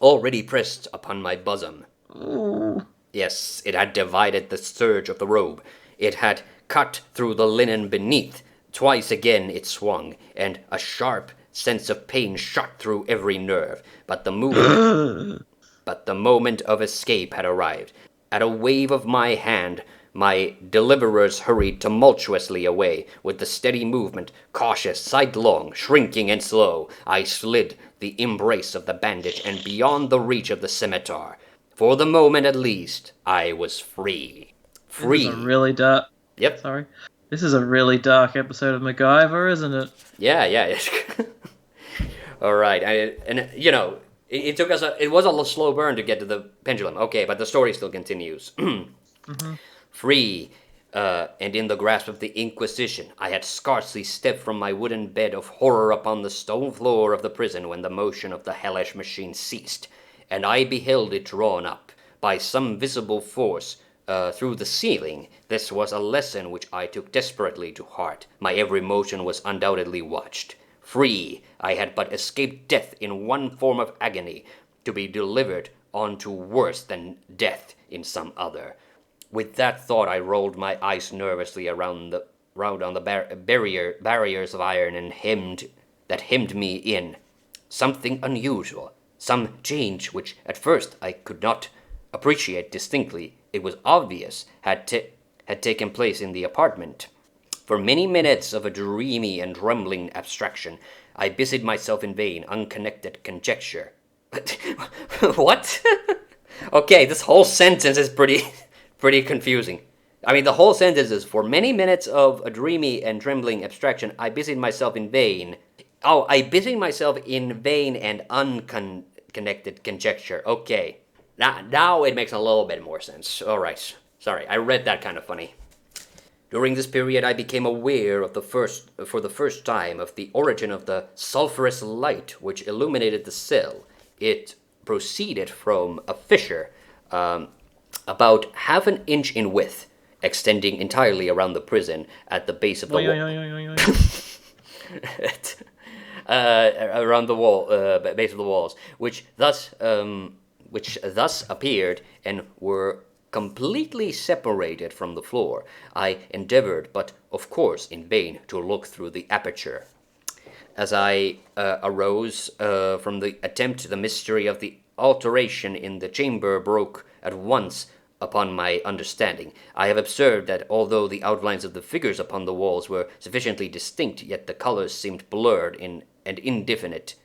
[SPEAKER 1] already pressed upon my bosom.
[SPEAKER 2] Ooh.
[SPEAKER 1] Yes, it had divided the serge of the robe. It had cut through the linen beneath. Twice again it swung, and a sharp sense of pain shot through every nerve. But the moment of escape had arrived. At a wave of my hand, my deliverers hurried tumultuously away. With the steady movement, cautious, sidelong, shrinking and slow, I slid the embrace of the bandage and beyond the reach of the scimitar. For the moment at least, I was free. Free.
[SPEAKER 2] This is a really dark.
[SPEAKER 1] Yep.
[SPEAKER 2] Sorry. This is a really dark episode of MacGyver, isn't it?
[SPEAKER 1] Yeah. All right, it took us. It was a slow burn to get to the pendulum. Okay, but the story still continues. Free, and in the grasp of the Inquisition, I had scarcely stepped from my wooden bed of horror upon the stone floor of the prison when the motion of the hellish machine ceased, and I beheld it drawn up by some visible force through the ceiling. This was a lesson which I took desperately to heart. My every motion was undoubtedly watched. Free, I had but escaped death in one form of agony, to be delivered on to worse than death in some other. With that thought, I rolled my eyes nervously round on the barriers of iron and hemmed me in. Something unusual, Some change which at first I could not appreciate distinctly. It was obvious had taken place in the apartment. For many minutes of a dreamy and trembling abstraction, I busied myself in vain, unconnected conjecture. What? Okay, this whole sentence is pretty confusing. I mean, the whole sentence is, for many minutes of a dreamy and trembling abstraction, I busied myself in vain. Oh, I busied myself in vain and unconnected conjecture. Okay. Now it makes a little bit more sense. All right. Sorry, I read that kind of funny. During this period, I became aware for the first time, of the origin of the sulphurous light which illuminated the cell. It proceeded from a fissure about half an inch in width, extending entirely around the prison at the base of the wall. Around the wall, base of the walls, which thus appeared and were completely separated from the floor. I endeavored, but of course in vain, to look through the aperture. As I arose from the attempt, the mystery of the alteration in the chamber broke at once upon my understanding. I have observed that although the outlines of the figures upon the walls were sufficiently distinct, yet the colors seemed blurred and indefinite.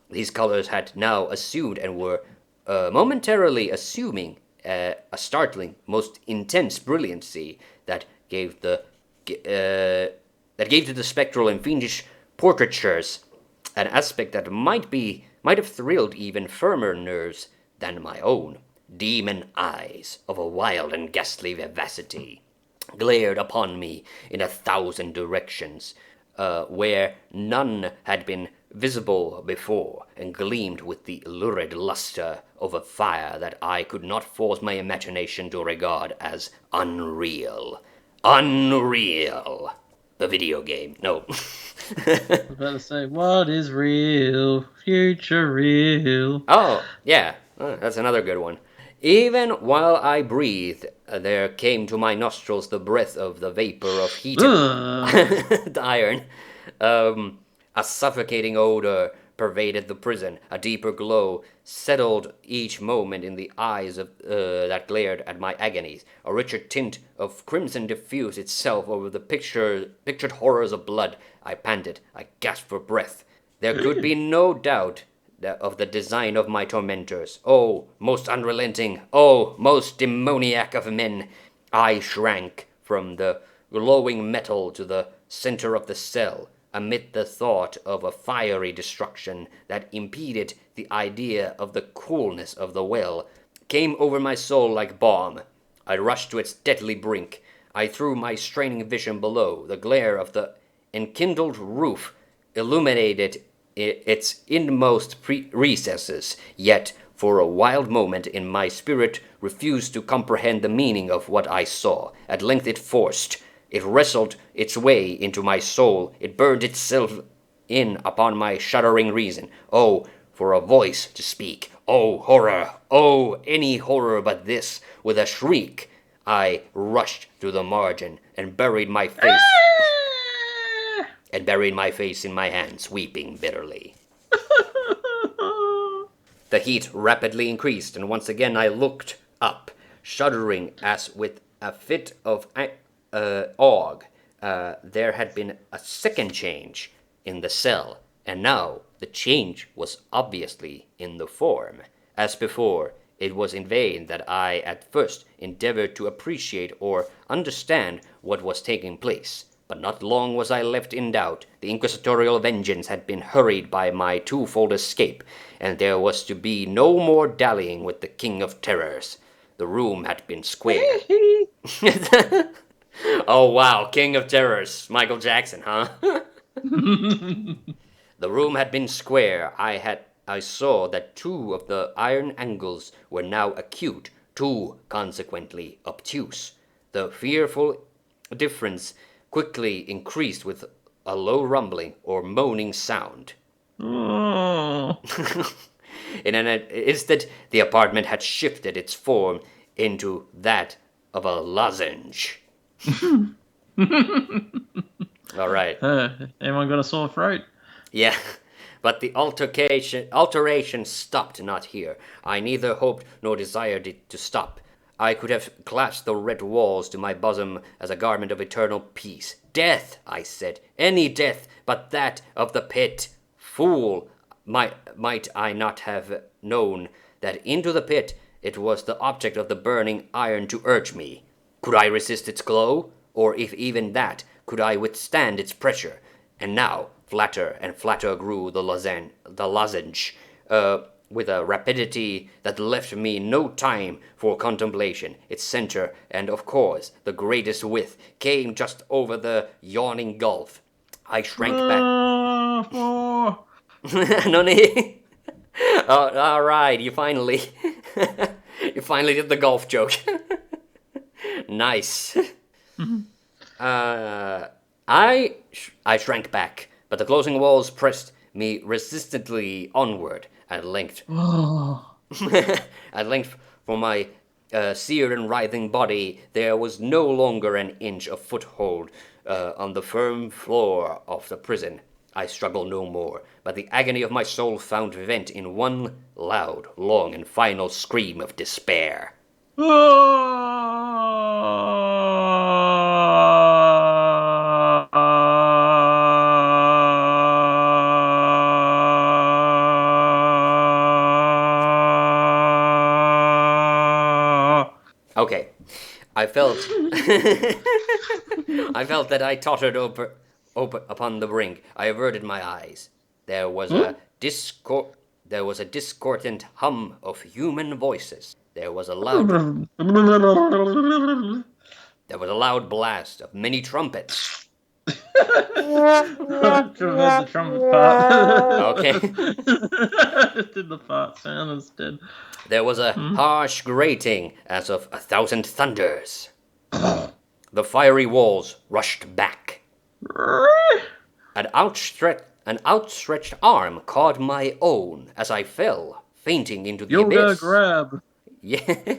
[SPEAKER 1] These colors had now assumed and were momentarily assuming a startling, most intense brilliancy that gave to the spectral and fiendish portraitures an aspect that might have thrilled even firmer nerves than my own. Demon eyes of a wild and ghastly vivacity glared upon me in 1,000 directions, where none had been visible before, and gleamed with the lurid luster of a fire that I could not force my imagination to regard as unreal. Unreal. The video game. No.
[SPEAKER 2] I was about to say, what is real? Future real.
[SPEAKER 1] Oh, yeah. That's another good one. Even while I breathed, there came to my nostrils the breath of the vapor of heated iron. A suffocating odor pervaded the prison. A deeper glow settled each moment in the eyes that glared at my agonies. A richer tint of crimson diffused itself over the pictured horrors of blood. I panted. I gasped for breath. There could be no doubt of the design of my tormentors. Oh, most unrelenting! Oh, most demoniac of men! I shrank from the glowing metal to the center of the cell, amid the thought of a fiery destruction that impeded the idea of the coolness of the well, came over my soul like balm. I rushed to its deadly brink. I threw my straining vision below. The glare of the enkindled roof illuminated its inmost recesses, yet for a wild moment in my spirit refused to comprehend the meaning of what I saw. At length it wrestled its way into my soul. It burned itself in upon my shuddering reason. Oh, for a voice to speak. Oh, horror! Oh, any horror but this! With a shriek, I rushed through the margin and buried my face in my hands, weeping bitterly. The heat rapidly increased, and once again I looked up, shuddering as with a fit of ague. There had been a second change in the cell, and now the change was obviously in the form. As before, it was in vain that I at first endeavored to appreciate or understand what was taking place. But not long was I left in doubt. The inquisitorial vengeance had been hurried by my twofold escape, and there was to be no more dallying with the King of Terrors. The room had been square. Oh wow, King of Terrors, Michael Jackson, huh? The room had been square. I saw that 2 of the iron angles were now acute, 2 consequently obtuse. The fearful difference quickly increased with a low rumbling or moaning sound. In an instant, the apartment had shifted its form into that of a lozenge. All right.
[SPEAKER 2] Anyone got a sore throat?
[SPEAKER 1] Yeah. But the alteration stopped not here. I neither hoped nor desired it to stop. I could have clasped the red walls to my bosom as a garment of eternal peace. Death, I said, any death but that of the pit. Fool, might I not have known that into the pit it was the object of the burning iron to urge me? Could I resist its glow? Or if even that, could I withstand its pressure? And now, flatter and flatter grew the lozenge, with a rapidity that left me no time for contemplation. Its center, and of course the greatest width, came just over the yawning gulf. I shrank back. No need. Oh, all right, you finally did the golf joke. Nice. I shrank back, but the closing walls pressed me resistantly onward. At length, for my seared and writhing body, there was no longer an inch of foothold on the firm floor of the prison. I struggled no more, but the agony of my soul found vent in one loud, long, and final scream of despair. Okay, I felt that I tottered over upon the brink. I averted my eyes. There was a discordant hum of human voices. There was a loud blast of many trumpets.
[SPEAKER 2] The trumpet part.
[SPEAKER 1] Okay.
[SPEAKER 2] Just did the fart sound instead.
[SPEAKER 1] There was a harsh grating as of 1,000 thunders. The fiery walls rushed back. An outstretched arm caught my own as I fell, fainting into the abyss.
[SPEAKER 2] Grab.
[SPEAKER 1] Yeah,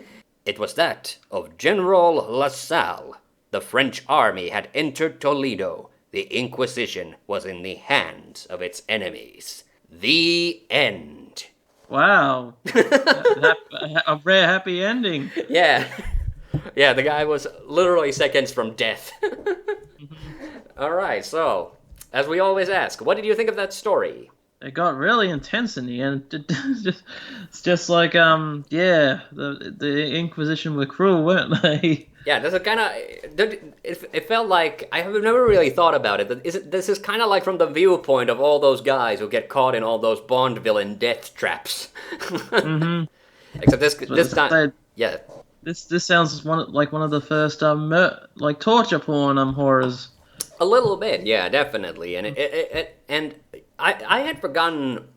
[SPEAKER 1] it was that of General LaSalle. The French army had entered Toledo. The Inquisition was in the hands of its enemies. The end.
[SPEAKER 2] Wow. A rare happy ending.
[SPEAKER 1] Yeah. Yeah, the guy was literally seconds from death. All right, so, as we always ask, what did you think of that story?
[SPEAKER 2] It got really intense in the end. It's just like, the Inquisition were cruel, weren't they?
[SPEAKER 1] Yeah, this is kind of... It felt like... I have never really thought about it. This is kind of like from the viewpoint of all those guys who get caught in all those Bond villain death traps. Mm-hmm. Except this time... Yeah.
[SPEAKER 2] This sounds like one of the first torture porn horrors.
[SPEAKER 1] A little bit, yeah, definitely. And I had forgotten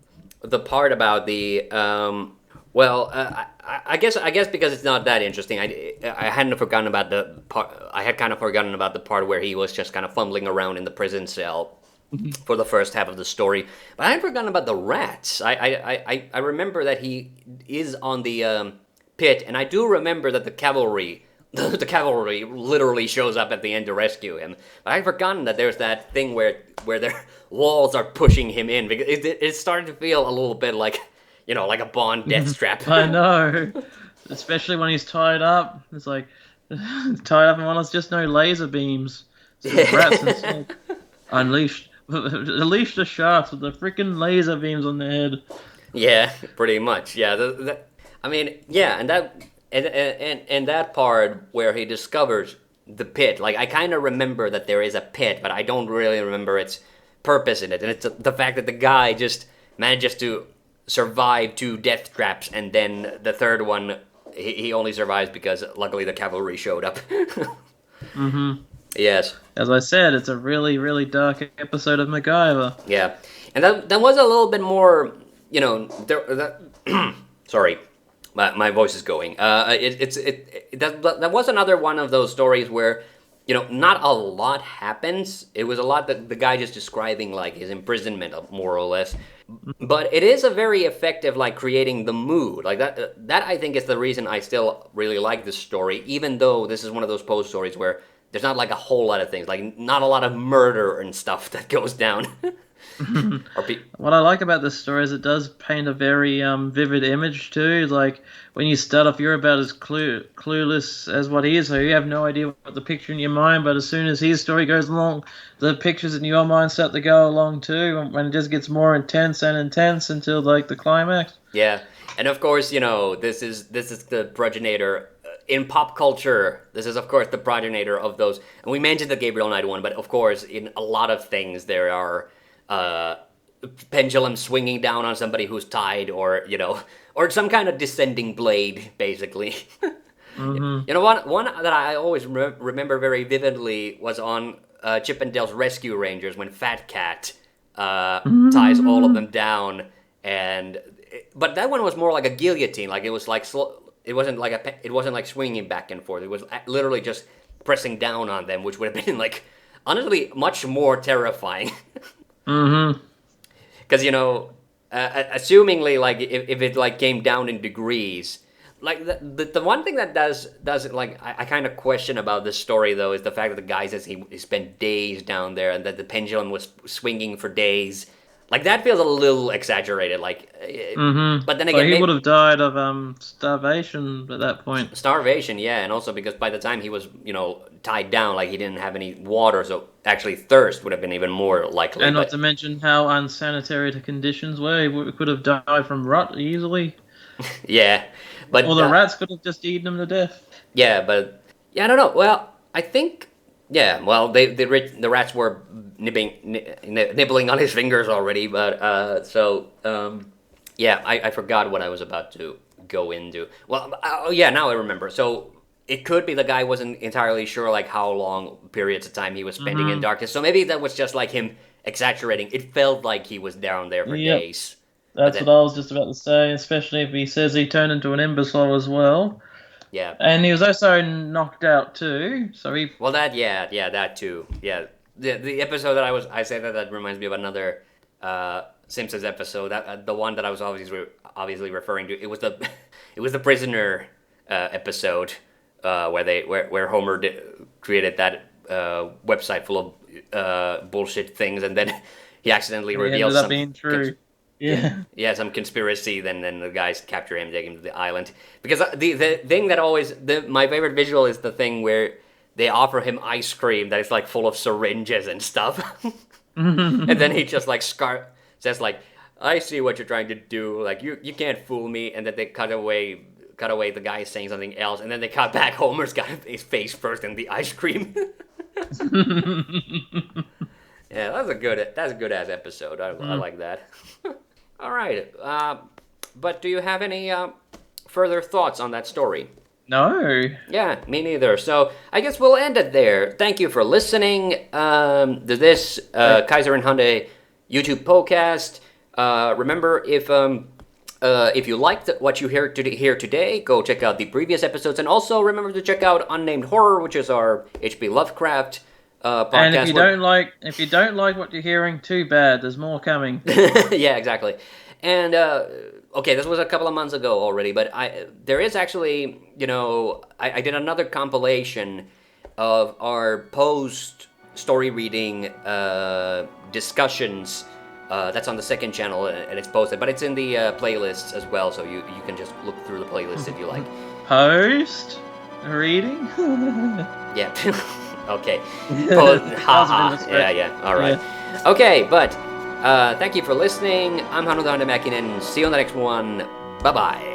[SPEAKER 1] the part about the I guess because it's not that interesting. I hadn't forgotten about the part. I had kind of forgotten about the part where he was just kind of fumbling around in the prison cell for the first half of the story. But I had forgotten about the rats. I remember that he is on the pit, and I do remember that the cavalry literally shows up at the end to rescue him. But I'd forgotten that there's that thing where their walls are pushing him in, because it started to feel a little bit like, like a Bond death trap.
[SPEAKER 2] I know. Especially when he's tied up. It's like, tied up and one has just no laser beams. So rats instead. Unleash the sharks with the freaking laser beams on their head.
[SPEAKER 1] Yeah, pretty much. Yeah, and that part where he discovers the pit, like, I kind of remember that there is a pit, but I don't really remember its purpose in it. And it's the fact that the guy just manages to survive 2 death traps, and then the third one, he only survives because luckily the cavalry showed up.
[SPEAKER 2] Mm-hmm.
[SPEAKER 1] Yes.
[SPEAKER 2] As I said, it's a really, really dark episode of MacGyver.
[SPEAKER 1] Yeah. And that was a little bit more, sorry. My voice is going. That was another one of those stories where, not a lot happens. It was a lot that the guy just describing, like, his imprisonment, more or less. But it is a very effective, like, creating the mood. Like, that I think is the reason I still really like this story, even though this is one of those Poe stories where there's not, like, a whole lot of things. Like, not a lot of murder and stuff that goes down.
[SPEAKER 2] What I like about this story is it does paint a very vivid image too. Like when you start off, you're about as clueless as what he is, so you have no idea what the picture in your mind. But as soon as his story goes along, the pictures in your mind start to go along too, and it just gets more intense and intense until like the climax.
[SPEAKER 1] Yeah, and of course, this is the progenitor in pop culture. This is of course the progenitor of those. And we mentioned the Gabriel Knight one, but of course, in a lot of things there are pendulum swinging down on somebody who's tied, or or some kind of descending blade, basically.
[SPEAKER 2] Mm-hmm.
[SPEAKER 1] One that I always remember very vividly was on Chip and Dale's Rescue Rangers when Fat Cat ties all of them down, but that one was more like a guillotine. Like it was like it wasn't like swinging back and forth. It was literally just pressing down on them, which would have been like honestly much more terrifying.
[SPEAKER 2] Mm-hmm.
[SPEAKER 1] Because assumingly, like if it like came down in degrees, like the one thing that does like I kind of question about this story though is the fact that the guy says he spent days down there and that the pendulum was swinging for days. Like that feels a little exaggerated. Like, but then again,
[SPEAKER 2] he would have died of starvation at that point.
[SPEAKER 1] Starvation, yeah, and also because by the time he was tied down, like he didn't have any water, so actually thirst would have been even more likely.
[SPEAKER 2] And not to mention how unsanitary the conditions were. He could have died from rot easily.
[SPEAKER 1] Yeah, but
[SPEAKER 2] or the rats could have just eaten him to death.
[SPEAKER 1] Yeah, but I don't know. Well, I think the rats were nibbling on his fingers already, but I forgot what I was about to go into. Well, now I remember. So it could be the guy wasn't entirely sure like how long periods of time he was spending in darkness. So maybe that was just like him exaggerating. It felt like he was down there for days.
[SPEAKER 2] That's what I was just about to say, especially if he says he turned into an imbecile as well.
[SPEAKER 1] Yeah.
[SPEAKER 2] And he was also knocked out too. So he.
[SPEAKER 1] Well, that too. Yeah. The episode that I said that reminds me of another Simpsons episode. That the one that I was obviously referring to. It was the prisoner episode where Homer created that website full of bullshit things, and then he accidentally revealed
[SPEAKER 2] ended up being true.
[SPEAKER 1] Some conspiracy. Then the guys capture him, take him to the island. Because the thing that my favorite visual is the thing where they offer him ice cream that is like full of syringes and stuff, and then he just like says like, "I see what you're trying to do. Like you can't fool me." And then they cut away. The guy is saying something else, and then they cut back. Homer's got his face first in the ice cream. Yeah, that's a good ass episode. I like that. All right, but do you have any further thoughts on that story?
[SPEAKER 2] No.
[SPEAKER 1] Yeah, me neither. So I guess we'll end it there. Thank you for listening to this Kaiser and TheHande YouTube Poecast. Remember, if you liked what you hear today, go check out the previous episodes, and also remember to check out Unnamed Horror, which is our H.P. Lovecraft podcast.
[SPEAKER 2] And if you don't like what you're hearing, too bad. There's more coming.
[SPEAKER 1] Yeah, exactly. And okay, this was a couple of months ago already, but there is actually, I did another compilation of our post story reading discussions. That's on the second channel, and it's posted, but it's in the playlists as well, so you can just look through the playlist if you like.
[SPEAKER 2] Post reading?
[SPEAKER 1] Yeah. Okay. Yeah. All right. Yeah. Okay, but thank you for listening. I'm Hannu TheHande Mäkinen. See you on the next one. Bye-bye.